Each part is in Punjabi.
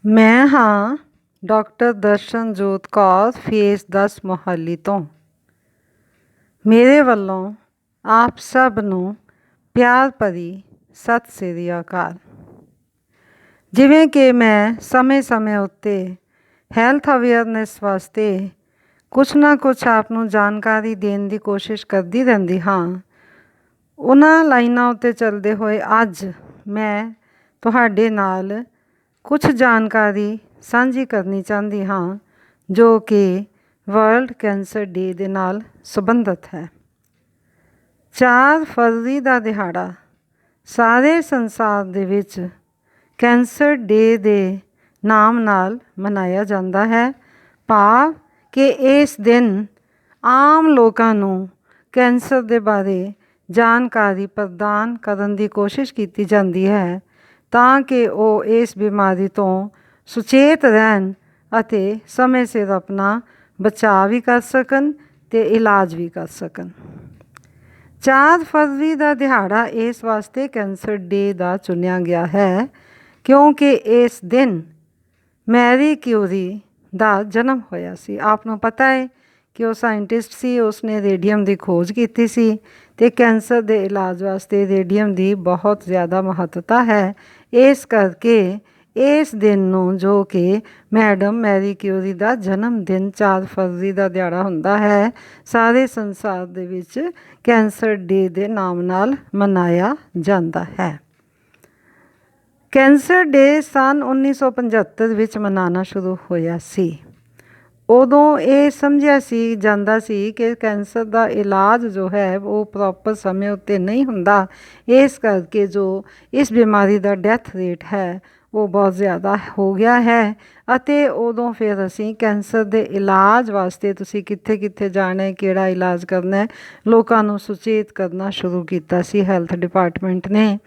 ਮੈਂ ਹਾਂ ਡਾਕਟਰ ਦਰਸ਼ਨਜੋਤ ਕੌਰ ਫੇਸ 10 ਮੋਹਾਲੀ ਤੋਂ। ਮੇਰੇ ਵੱਲੋਂ ਆਪ ਸਭ ਨੂੰ ਪਿਆਰ ਭਰੀ ਸਤਿ ਸ੍ਰੀ ਅਕਾਲ। ਜਿਵੇਂ ਕਿ ਮੈਂ ਸਮੇਂ-ਸਮੇਂ ਉੱਤੇ ਹੈਲਥ ਅਵੇਅਰਨੈਸ ਵਾਸਤੇ ਕੁਛ ਨਾ ਕੁਛ ਆਪ ਨੂੰ ਜਾਣਕਾਰੀ ਦੇਣ ਦੀ ਕੋਸ਼ਿਸ਼ ਕਰਦੀ ਰਹਿੰਦੀ ਹਾਂ, ਉਹਨਾਂ ਲਾਈਨਾਂ ਉੱਤੇ ਚੱਲਦੇ ਹੋਏ ਅੱਜ ਮੈਂ ਤੁਹਾਡੇ ਨਾਲ ਕੁਛ ਜਾਣਕਾਰੀ ਸਾਂਝੀ ਕਰਨੀ ਚਾਹੁੰਦੀ ਹਾਂ ਜੋ ਕਿ ਵਰਲਡ ਕੈਂਸਰ ਡੇ ਦੇ ਨਾਲ ਸੰਬੰਧਿਤ ਹੈ। 4 ਫਰਵਰੀ ਦਾ ਦਿਹਾੜਾ ਸਾਰੇ ਸੰਸਾਰ ਦੇ ਵਿੱਚ ਕੈਂਸਰ ਡੇ ਦੇ ਨਾਮ ਨਾਲ ਮਨਾਇਆ ਜਾਂਦਾ ਹੈ। ਭਾਵ ਕਿ ਇਸ ਦਿਨ ਆਮ ਲੋਕਾਂ ਨੂੰ ਕੈਂਸਰ ਦੇ ਬਾਰੇ ਜਾਣਕਾਰੀ ਪ੍ਰਦਾਨ ਕਰਨ ਦੀ ਕੋਸ਼ਿਸ਼ ਕੀਤੀ ਜਾਂਦੀ ਹੈ ਤਾਂ ਕਿ ਉਹ ਇਸ ਬਿਮਾਰੀ ਤੋਂ ਸੁਚੇਤ ਰਹਿਣ ਅਤੇ ਸਮੇਂ ਸਿਰ ਆਪਣਾ ਬਚਾਅ ਵੀ ਕਰ ਸਕਣ ਅਤੇ ਇਲਾਜ ਵੀ ਕਰ ਸਕਣ। 4 ਫਰਵਰੀ ਦਾ ਦਿਹਾੜਾ ਇਸ ਵਾਸਤੇ ਕੈਂਸਰ ਡੇ ਦਾ ਚੁਣਿਆ ਗਿਆ ਹੈ ਕਿਉਂਕਿ ਇਸ ਦਿਨ ਮੈਰੀ ਕਿਊਰੀ ਦਾ ਜਨਮ ਹੋਇਆ ਸੀ। ਆਪ ਨੂੰ ਪਤਾ ਹੈ ਕਿ ਉਹ ਸਾਇੰਟਿਸਟ ਸੀ, ਉਸਨੇ ਰੇਡੀਅਮ ਦੀ ਖੋਜ ਕੀਤੀ ਸੀ ਅਤੇ ਕੈਂਸਰ ਦੇ ਇਲਾਜ ਵਾਸਤੇ ਰੇਡੀਅਮ ਦੀ ਬਹੁਤ ਜ਼ਿਆਦਾ ਮਹੱਤਤਾ ਹੈ। ਇਸ ਕਰਕੇ ਇਸ ਦਿਨ ਨੂੰ, ਜੋ ਕਿ ਮੈਡਮ ਮੈਰੀ ਕਿਊਰੀ ਦਾ ਜਨਮ ਦਿਨ 4 ਫਰਵਰੀ ਦਾ ਦਿਹਾੜਾ ਹੁੰਦਾ ਹੈ, ਸਾਰੇ ਸੰਸਾਰ ਦੇ ਵਿੱਚ ਕੈਂਸਰ ਡੇ ਦੇ ਨਾਮ ਨਾਲ ਮਨਾਇਆ ਜਾਂਦਾ ਹੈ। ਕੈਂਸਰ ਡੇ ਸੰਨ 1975 ਵਿੱਚ ਮਨਾਉਣਾ ਸ਼ੁਰੂ ਹੋਇਆ ਸੀ। ਉਦੋਂ ਇਹ ਸਮਝਿਆ ਜਾਂਦਾ ਸੀ ਕਿ ਕੈਂਸਰ ਦਾ ਇਲਾਜ ਜੋ ਹੈ ਉਹ ਪ੍ਰੋਪਰ ਸਮੇਂ ਉੱਤੇ ਨਹੀਂ ਹੁੰਦਾ, ਇਸ ਕਰਕੇ ਜੋ ਇਸ ਬਿਮਾਰੀ ਦਾ ਡੈਥ ਰੇਟ ਹੈ ਉਹ ਬਹੁਤ ਜ਼ਿਆਦਾ ਹੋ ਗਿਆ ਹੈ। ਅਤੇ ਉਦੋਂ ਫਿਰ ਅਸੀਂ ਕੈਂਸਰ ਦੇ ਇਲਾਜ ਵਾਸਤੇ ਤੁਸੀਂ ਕਿੱਥੇ ਕਿੱਥੇ ਜਾਣਾ ਹੈ, ਕਿਹੜਾ ਇਲਾਜ ਕਰਨਾ ਹੈ, ਲੋਕਾਂ ਨੂੰ ਸੁਚੇਤ ਕਰਨਾ ਸ਼ੁਰੂ ਕੀਤਾ ਸੀ ਹੈਲਥ ਡਿਪਾਰਟਮੈਂਟ ਨੇ।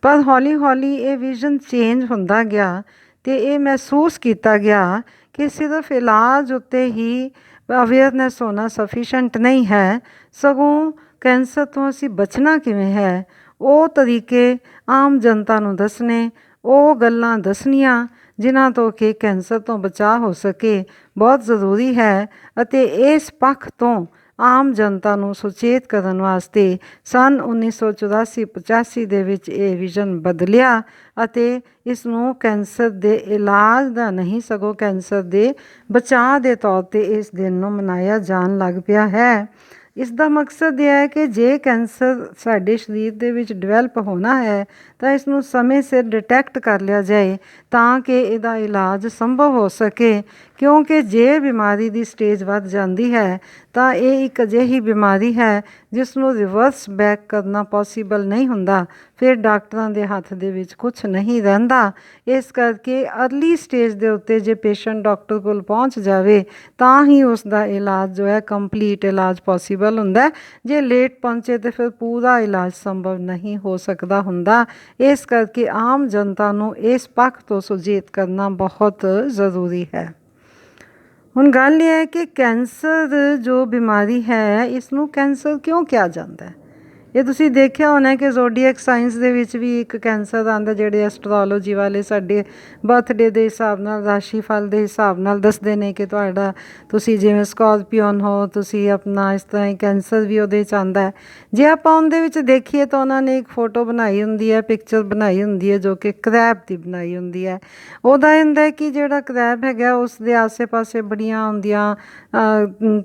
ਪਰ ਹੌਲੀ ਹੌਲੀ ਇਹ ਵਿਜ਼ਨ ਚੇਂਜ ਹੁੰਦਾ ਗਿਆ ਅਤੇ ਇਹ ਮਹਿਸੂਸ ਕੀਤਾ ਗਿਆ ਕਿ ਸਿਰਫ ਇਲਾਜ ਉੱਤੇ ਹੀ ਅਵੇਅਰਨੈਸ ਹੋਣਾ ਸਫੀਸ਼ੈਂਟ ਨਹੀਂ ਹੈ, ਸਗੋਂ ਕੈਂਸਰ ਤੋਂ ਅਸੀਂ ਬਚਣਾ ਕਿਵੇਂ ਹੈ ਉਹ ਤਰੀਕੇ ਆਮ ਜਨਤਾ ਨੂੰ ਦੱਸਣੇ, ਉਹ ਗੱਲਾਂ ਦੱਸਣੀਆਂ ਜਿਨ੍ਹਾਂ ਤੋਂ ਕਿ ਕੈਂਸਰ ਤੋਂ ਬਚਾਅ ਹੋ ਸਕੇ, ਬਹੁਤ ਜ਼ਰੂਰੀ ਹੈ। ਅਤੇ ਇਸ ਪੱਖ ਤੋਂ ਆਮ ਜਨਤਾ ਨੂੰ ਸੁਚੇਤ ਕਰਨ ਵਾਸਤੇ ਸੰਨ 1984-85 ਦੇ ਵਿੱਚ ਇਹ ਵਿਜ਼ਨ ਬਦਲਿਆ ਅਤੇ ਇਸ ਨੂੰ ਕੈਂਸਰ ਦੇ ਇਲਾਜ ਦਾ ਨਹੀਂ ਸਗੋਂ ਕੈਂਸਰ ਦੇ ਬਚਾਅ ਦੇ ਤੌਰ 'ਤੇ ਇਸ ਦਿਨ ਨੂੰ ਮਨਾਇਆ ਜਾਣ ਲੱਗ ਪਿਆ ਹੈ। ਇਸ ਦਾ ਮਕਸਦ ਇਹ ਹੈ ਕਿ ਜੇ ਕੈਂਸਰ ਸਾਡੇ ਸਰੀਰ ਦੇ ਵਿੱਚ ਡਿਵੈਲਪ ਹੋਣਾ ਹੈ ਤਾਂ ਇਸ ਨੂੰ ਸਮੇਂ ਸਿਰ ਡਿਟੈਕਟ ਕਰ ਲਿਆ ਜਾਏ ਤਾਂ ਕਿ ਇਹਦਾ ਇਲਾਜ ਸੰਭਵ ਹੋ ਸਕੇ, ਕਿਉਂਕਿ ਜੇ ਬਿਮਾਰੀ ਦੀ ਸਟੇਜ ਵੱਧ ਜਾਂਦੀ ਹੈ ਤਾਂ ਇਹ ਇੱਕ ਅਜਿਹੀ ਬਿਮਾਰੀ ਹੈ ਜਿਸ ਨੂੰ ਰਿਵਰਸ ਬੈਕ ਕਰਨਾ ਪੋਸੀਬਲ ਨਹੀਂ ਹੁੰਦਾ, ਫਿਰ ਡਾਕਟਰਾਂ ਦੇ ਹੱਥ ਦੇ ਵਿੱਚ ਕੁਛ ਨਹੀਂ ਰਹਿੰਦਾ। ਇਸ ਕਰਕੇ ਅਰਲੀ ਸਟੇਜ ਦੇ ਉੱਤੇ ਜੇ ਪੇਸ਼ੈਂਟ ਡਾਕਟਰ ਕੋਲ ਪਹੁੰਚ ਜਾਵੇ ਤਾਂ ਹੀ ਉਸ ਦਾ ਇਲਾਜ ਜੋ ਹੈ ਕੰਪਲੀਟ ਇਲਾਜ ਪੋਸੀਬਲ ਹੁੰਦਾ। ਜੇ ਲੇਟ ਪਹੁੰਚੇ ਤਾਂ ਫਿਰ ਪੂਰਾ ਇਲਾਜ ਸੰਭਵ ਨਹੀਂ ਹੋ ਸਕਦਾ ਹੁੰਦਾ। ਇਸ ਕਰਕੇ ਆਮ ਜਨਤਾ ਨੂੰ ਇਸ ਪੱਖ ਤੋਂ ਸੁਚੇਤ ਕਰਨਾ ਬਹੁਤ ਜ਼ਰੂਰੀ ਹੈ। ਹੁਣ ਗੱਲ ਇਹ ਹੈ ਕਿ ਕੈਂਸਰ ਜੋ ਬਿਮਾਰੀ ਹੈ ਇਸ ਨੂੰ ਕੈਂਸਰ ਕਿਉਂ ਕਿਹਾ ਜਾਂਦਾ ਹੈ। ਇਹ ਤੁਸੀਂ ਦੇਖਿਆ ਹੋਣਾ ਕਿ ਜ਼ੋਡੀਐਕ ਸਾਇੰਸ ਦੇ ਵਿੱਚ ਵੀ ਇੱਕ ਕੈਂਸਰ ਆਉਂਦਾ, ਜਿਹੜੇ ਐਸਟਰੋਲੋਜੀ ਵਾਲੇ ਸਾਡੇ ਬਰਥਡੇ ਦੇ ਹਿਸਾਬ ਨਾਲ, ਰਾਸ਼ੀ ਫਲ ਦੇ ਹਿਸਾਬ ਨਾਲ ਦੱਸਦੇ ਨੇ ਕਿ ਤੁਹਾਡਾ ਤੁਸੀਂ ਜਿਵੇਂ ਸਕੋਰਪੀਓਨ ਹੋ, ਤੁਸੀਂ ਆਪਣਾ ਇਸ ਤਰ੍ਹਾਂ ਹੀ ਕੈਂਸਰ ਵੀ ਉਹਦੇ 'ਚ ਆਉਂਦਾ ਹੈ। ਜੇ ਆਪਾਂ ਉਹਦੇ ਵਿੱਚ ਦੇਖੀਏ ਤਾਂ ਉਹਨਾਂ ਨੇ ਇੱਕ ਫੋਟੋ ਬਣਾਈ ਹੁੰਦੀ ਹੈ, ਪਿਕਚਰ ਬਣਾਈ ਹੁੰਦੀ ਹੈ ਜੋ ਕਿ ਕਰੈਬ ਦੀ ਬਣਾਈ ਹੁੰਦੀ ਹੈ। ਉਹਦਾ ਇਹ ਹੁੰਦਾ ਕਿ ਜਿਹੜਾ ਕਰੈਬ ਹੈਗਾ ਉਸ ਦੇ ਆਸੇ ਪਾਸੇ ਬੜੀਆਂ ਹੁੰਦੀਆਂ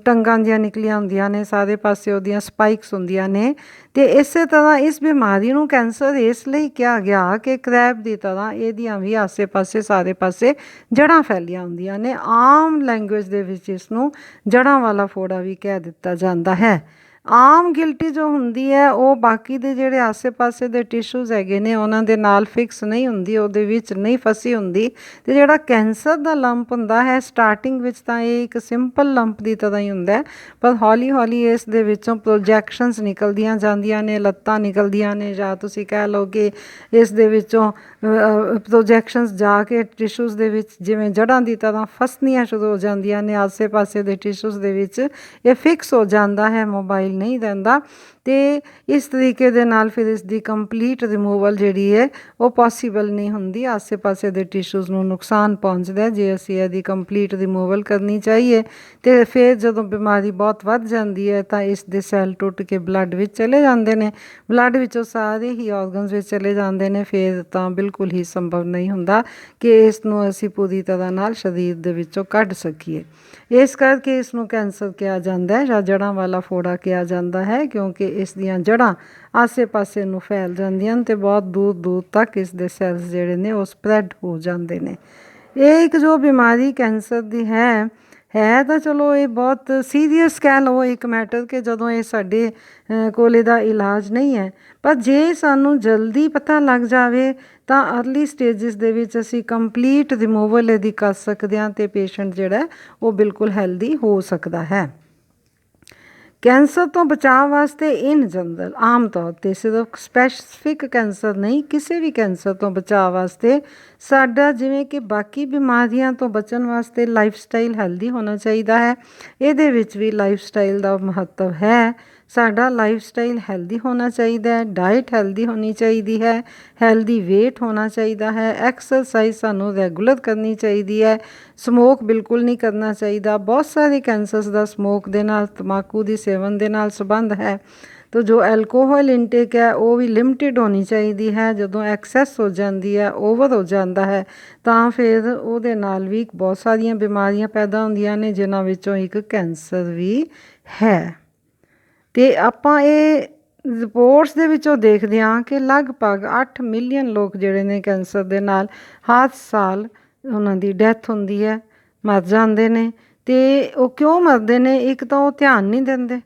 ਟੰਗਾਂ ਜਿਹੀਆਂ ਨਿਕਲੀਆਂ ਹੁੰਦੀਆਂ ਨੇ, ਸਾਰੇ ਪਾਸੇ ਉਹਦੀਆਂ ਸਪਾਈਕਸ ਹੁੰਦੀਆਂ ਨੇ। ਅਤੇ ਇਸੇ ਤਰ੍ਹਾਂ ਇਸ ਬਿਮਾਰੀ ਨੂੰ ਕੈਂਸਰ ਇਸ ਲਈ ਕਿਹਾ ਗਿਆ ਕਿ ਕਰੈਬ ਦੀ ਤਰ੍ਹਾਂ ਇਹਦੀਆਂ ਵੀ ਆਸੇ ਪਾਸੇ ਸਾਰੇ ਪਾਸੇ ਜੜ੍ਹਾਂ ਫੈਲੀਆਂ ਹੁੰਦੀਆਂ ਨੇ। ਆਮ ਲੈਂਗੁਏਜ ਦੇ ਵਿੱਚ ਇਸ ਨੂੰ ਜੜ੍ਹਾਂ ਵਾਲਾ ਫੋੜਾ ਵੀ ਕਹਿ ਦਿੱਤਾ ਜਾਂਦਾ ਹੈ। ਆਮ ਗਿਲਟੀ ਜੋ ਹੁੰਦੀ ਹੈ ਉਹ ਬਾਕੀ ਦੇ ਜਿਹੜੇ ਆਸੇ ਪਾਸੇ ਦੇ ਟਿਸ਼ੂਜ਼ ਹੈਗੇ ਨੇ ਉਹਨਾਂ ਦੇ ਨਾਲ ਫਿਕਸ ਨਹੀਂ ਹੁੰਦੀ, ਉਹਦੇ ਵਿੱਚ ਨਹੀਂ ਫਸੀ ਹੁੰਦੀ। ਅਤੇ ਜਿਹੜਾ ਕੈਂਸਰ ਦਾ ਲੰਪ ਹੁੰਦਾ ਹੈ ਸਟਾਰਟਿੰਗ ਵਿੱਚ ਤਾਂ ਇਹ ਇੱਕ ਸਿੰਪਲ ਲੰਪ ਦੀ ਤਰ੍ਹਾਂ ਹੀ ਹੁੰਦਾ, ਪਰ ਹੌਲੀ ਹੌਲੀ ਇਸ ਦੇ ਵਿੱਚੋਂ ਪ੍ਰੋਜੈਕਸ਼ਨਸ ਨਿਕਲਦੀਆਂ ਜਾਂਦੀਆਂ ਨੇ, ਲੱਤਾਂ ਨਿਕਲਦੀਆਂ ਨੇ, ਜਾਂ ਤੁਸੀਂ ਕਹਿ ਲਓ ਕਿ ਇਸ ਦੇ ਵਿੱਚੋਂ ਪ੍ਰੋਜੈਕਸ਼ਨਸ ਜਾ ਕੇ ਟਿਸ਼ੂਜ਼ ਦੇ ਵਿੱਚ ਜਿਵੇਂ ਜੜ੍ਹਾਂ ਦੀ ਤਰ੍ਹਾਂ ਫਸਣੀਆਂ ਸ਼ੁਰੂ ਹੋ ਜਾਂਦੀਆਂ ਨੇ ਆਸੇ ਪਾਸੇ ਦੇ ਟਿਸ਼ੂਜ਼ ਦੇ ਵਿੱਚ। ਇਹ ਫਿਕਸ ਹੋ ਜਾਂਦਾ ਹੈ, ਮੋਬਾਈਲ ਨਹੀਂ ਰਹਿੰਦਾ। ਤੇ ਇਸ ਤਰੀਕੇ ਦੇ ਨਾਲ ਫਿਰ ਇਸ ਦੀ ਕੰਪਲੀਟ ਰਿਮੂਵਲ ਜਿਹੜੀ ਹੈ ਉਹ ਪੋਸੀਬਲ ਨਹੀਂ ਹੁੰਦੀ। ਆਸੇ-ਪਾਸੇ ਦੇ ਟਿਸ਼ੂਜ਼ ਨੂੰ ਨੁਕਸਾਨ ਪਹੁੰਚਦਾ ਜੇ ਅਸੀਂ ਇਹਦੀ ਕੰਪਲੀਟ ਰਿਮੂਵਲ ਕਰਨੀ ਚਾਹੀਏ। ਤੇ ਫਿਰ ਜਦੋਂ ਬਿਮਾਰੀ ਬਹੁਤ ਵੱਧ ਜਾਂਦੀ ਹੈ ਤਾਂ ਇਸ ਦੇ ਸੈੱਲ ਟੁੱਟ ਕੇ ਬਲੱਡ ਵਿੱਚ ਚਲੇ ਜਾਂਦੇ ਨੇ, ਬਲੱਡ ਵਿੱਚੋਂ ਸਾਰੇ ਹੀ ਔਰਗਨਸ ਵਿੱਚ ਚਲੇ ਜਾਂਦੇ ਨੇ। ਫਿਰ ਤਾਂ ਬਿਲਕੁਲ ਹੀ ਸੰਭਵ ਨਹੀਂ ਹੁੰਦਾ ਕਿ ਇਸ ਨੂੰ ਅਸੀਂ ਪੂਰੀ ਤਰ੍ਹਾਂ ਨਾਲ ਸਰੀਰ ਦੇ ਵਿੱਚੋਂ ਕੱਢ ਸਕੀਏ। ਇਸ ਕਰਕੇ ਇਸ ਨੂੰ ਕੈਂਸਰ ਕਿਹਾ ਜਾਂਦਾ ਹੈ ਜਾਂ ਜੜ੍ਹਾਂ ਵਾਲਾ ਫੋੜਾ ਕਿਹਾ ਜਾਂਦਾ ਹੈ, ਕਿਉਂਕਿ ਇਸ ਦੀਆਂ ਜੜ੍ਹਾਂ ਆਸੇ-ਪਾਸੇ ਨੂੰ ਫੈਲ ਜਾਂਦੀਆਂ ਹਨ ਤੇ ਬਹੁਤ ਦੂਰ ਦੂਰ ਤੱਕ ਇਸ ਦੇ ਸੈਲਸ ਜਿਹੜੇ ਨੇ ਉਹ ਸਪਰੈਡ ਹੋ ਜਾਂਦੇ ਨੇ। ਇਹ ਇੱਕ ਜੋ ਬਿਮਾਰੀ ਕੈਂਸਰ ਦੀ ਹੈ ਤਾਂ ਚਲੋ ਇਹ ਬਹੁਤ ਸੀਰੀਅਸ ਕਹਿ ਲਓ ਇੱਕ ਮੈਟਰ ਕਿ ਜਦੋਂ ਇਹ ਸਾਡੇ ਕੋਲ ਇਹਦਾ ਇਲਾਜ ਨਹੀਂ ਹੈ, ਪਰ ਜੇ ਸਾਨੂੰ ਜਲਦੀ ਪਤਾ ਲੱਗ ਜਾਵੇ ਤਾਂ ਅਰਲੀ ਸਟੇਜਿਸ ਦੇ ਵਿੱਚ ਅਸੀਂ ਕੰਪਲੀਟ ਰਿਮੂਵਲ ਇਹਦੀ ਕਰ ਸਕਦੇ ਹਾਂ ਅਤੇ ਪੇਸ਼ੈਂਟ ਜਿਹੜਾ ਉਹ ਬਿਲਕੁਲ ਹੈਲਦੀ ਹੋ ਸਕਦਾ ਹੈ। ਕੈਂਸਰ ਤੋਂ ਬਚਾਅ ਵਾਸਤੇ ਇਨ ਜਨਰਲ ਆਮ ਤੌਰ 'ਤੇ ਸਿਰਫ ਸਪੈਸੀਫਿਕ ਕੈਂਸਰ ਨਹੀਂ, ਕਿਸੇ ਵੀ ਕੈਂਸਰ ਤੋਂ ਬਚਾਅ ਵਾਸਤੇ ਸਾਡਾ ਜਿਵੇਂ ਕਿ ਬਾਕੀ ਬਿਮਾਰੀਆਂ ਤੋਂ ਬਚਣ ਵਾਸਤੇ ਲਾਈਫ ਸਟਾਈਲ ਹੈਲਦੀ ਹੋਣਾ ਚਾਹੀਦਾ ਹੈ। ਇਹਦੇ ਵਿੱਚ ਵੀ ਲਾਈਫ ਸਟਾਈਲ ਦਾ ਮਹੱਤਵ ਹੈ। ਸਾਡਾ ਲਾਈਫ ਸਟਾਈਲ ਹੈਲਦੀ ਹੋਣਾ ਚਾਹੀਦਾ ਹੈ, ਡਾਇਟ ਹੈਲਦੀ ਹੋਣੀ ਚਾਹੀਦੀ ਹੈ, ਹੈਲਦੀ ਵੇਟ ਹੋਣਾ ਚਾਹੀਦਾ ਹੈ, ਐਕਸਰਸਾਈਜ਼ ਸਾਨੂੰ ਰੈਗੂਲਰ ਕਰਨੀ ਚਾਹੀਦੀ ਹੈ, ਸਮੋਕ ਬਿਲਕੁਲ ਨਹੀਂ ਕਰਨਾ ਚਾਹੀਦਾ। ਬਹੁਤ ਸਾਰੇ ਕੈਂਸਰਸ ਦਾ ਸਮੋਕ ਦੇ ਨਾਲ, ਤੰਬਾਕੂ ਦੀ ਸੇਵਨ ਦੇ ਨਾਲ ਸੰਬੰਧ ਹੈ। ਤਾਂ ਜੋ ਐਲਕੋਹਲ ਇਨਟੇਕ ਹੈ ਉਹ ਵੀ ਲਿਮਟਿਡ ਹੋਣੀ ਚਾਹੀਦੀ ਹੈ। ਜਦੋਂ ਐਕਸੈਸ ਹੋ ਜਾਂਦੀ ਹੈ, ਓਵਰ ਹੋ ਜਾਂਦਾ ਹੈ, ਤਾਂ ਫਿਰ ਉਹਦੇ ਨਾਲ ਵੀ ਬਹੁਤ ਸਾਰੀਆਂ ਬਿਮਾਰੀਆਂ ਪੈਦਾ ਹੁੰਦੀਆਂ ਨੇ, ਜਿਨ੍ਹਾਂ ਵਿੱਚੋਂ ਇੱਕ ਕੈਂਸਰ ਵੀ ਹੈ। ਅਤੇ ਆਪਾਂ ਇਹ ਰਿਪੋਰਟਸ ਦੇ ਵਿੱਚੋਂ ਦੇਖਦੇ ਹਾਂ ਕਿ ਲਗਭਗ 8 ਮਿਲੀਅਨ ਲੋਕ ਜਿਹੜੇ ਨੇ ਕੈਂਸਰ ਦੇ ਨਾਲ ਹਰ ਸਾਲ ਉਹਨਾਂ ਦੀ ਡੈਥ ਹੁੰਦੀ ਹੈ, ਮਰ ਜਾਂਦੇ ਨੇ। ਅਤੇ ਉਹ ਕਿਉਂ ਮਰਦੇ ਨੇ? ਇੱਕ ਤਾਂ ਉਹ ਧਿਆਨ ਨਹੀਂ ਦਿੰਦੇ,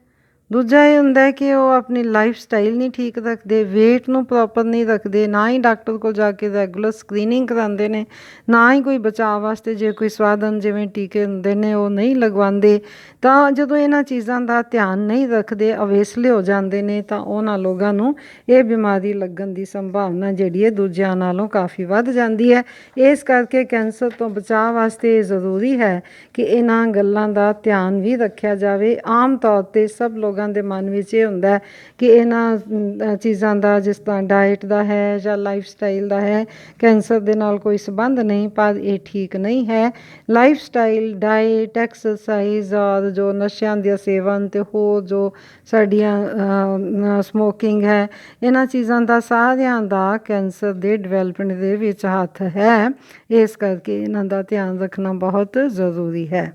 ਦੂਜਾ ਇਹ ਹੁੰਦਾ ਕਿ ਉਹ ਆਪਣੀ ਲਾਈਫ ਸਟਾਈਲ ਨਹੀਂ ਠੀਕ ਰੱਖਦੇ, ਵੇਟ ਨੂੰ ਪ੍ਰੋਪਰ ਨਹੀਂ ਰੱਖਦੇ, ਨਾ ਹੀ ਡਾਕਟਰ ਕੋਲ ਜਾ ਕੇ ਰੈਗੂਲਰ ਸਕਰੀਨਿੰਗ ਕਰਾਉਂਦੇ ਨੇ, ਨਾ ਹੀ ਕੋਈ ਬਚਾਅ ਵਾਸਤੇ ਜੇ ਕੋਈ ਸਾਧਨ ਜਿਵੇਂ ਟੀਕੇ ਹੁੰਦੇ ਨੇ ਉਹ ਨਹੀਂ ਲਗਵਾਉਂਦੇ। ਤਾਂ ਜਦੋਂ ਇਹਨਾਂ ਚੀਜ਼ਾਂ ਦਾ ਧਿਆਨ ਨਹੀਂ ਰੱਖਦੇ, ਅਵੇਸਲੇ ਹੋ ਜਾਂਦੇ ਨੇ, ਤਾਂ ਉਹਨਾਂ ਲੋਕਾਂ ਨੂੰ ਇਹ ਬਿਮਾਰੀ ਲੱਗਣ ਦੀ ਸੰਭਾਵਨਾ ਜਿਹੜੀ ਹੈ ਦੂਜਿਆਂ ਨਾਲੋਂ ਕਾਫੀ ਵੱਧ ਜਾਂਦੀ ਹੈ। ਇਸ ਕਰਕੇ ਕੈਂਸਰ ਤੋਂ ਬਚਾਅ ਵਾਸਤੇ ਇਹ ਜ਼ਰੂਰੀ ਹੈ ਕਿ ਇਹਨਾਂ ਗੱਲਾਂ ਦਾ ਧਿਆਨ ਵੀ ਰੱਖਿਆ ਜਾਵੇ। ਆਮ ਤੌਰ 'ਤੇ ਸਭ ਲੋਕਾਂ ਦੇ ਮਨ ਵਿੱਚ ਇਹ ਹੁੰਦਾ ਕਿ ਇਹਨਾਂ ਚੀਜ਼ਾਂ ਦਾ, ਜਿਸ ਤਰ੍ਹਾਂ ਡਾਇਟ ਦਾ ਹੈ ਜਾਂ ਲਾਈਫ ਸਟਾਈਲ ਦਾ ਹੈ, ਕੈਂਸਰ ਦੇ ਨਾਲ ਕੋਈ ਸੰਬੰਧ ਨਹੀਂ, ਪਰ ਇਹ ਠੀਕ ਨਹੀਂ ਹੈ। ਲਾਈਫ ਸਟਾਈਲ, ਡਾਇਟ, ਐਕਸਰਸਾਈਜ਼ ਔਰ ਜੋ ਨਸ਼ਿਆਂ ਦਾ ਸੇਵਨ ਅਤੇ ਹੋਰ ਜੋ ਸਾਡੀਆਂ ਸਮੋਕਿੰਗ ਹੈ, ਇਹਨਾਂ ਚੀਜ਼ਾਂ ਦਾ ਸਾਰਿਆਂ ਦਾ ਕੈਂਸਰ ਦੇ ਡਿਵੈਲਪਮੈਂਟ ਦੇ ਵਿੱਚ ਹੱਥ ਹੈ। ਇਸ ਕਰਕੇ ਇਹਨਾਂ ਦਾ ਧਿਆਨ ਰੱਖਣਾ ਬਹੁਤ ਜ਼ਰੂਰੀ ਹੈ।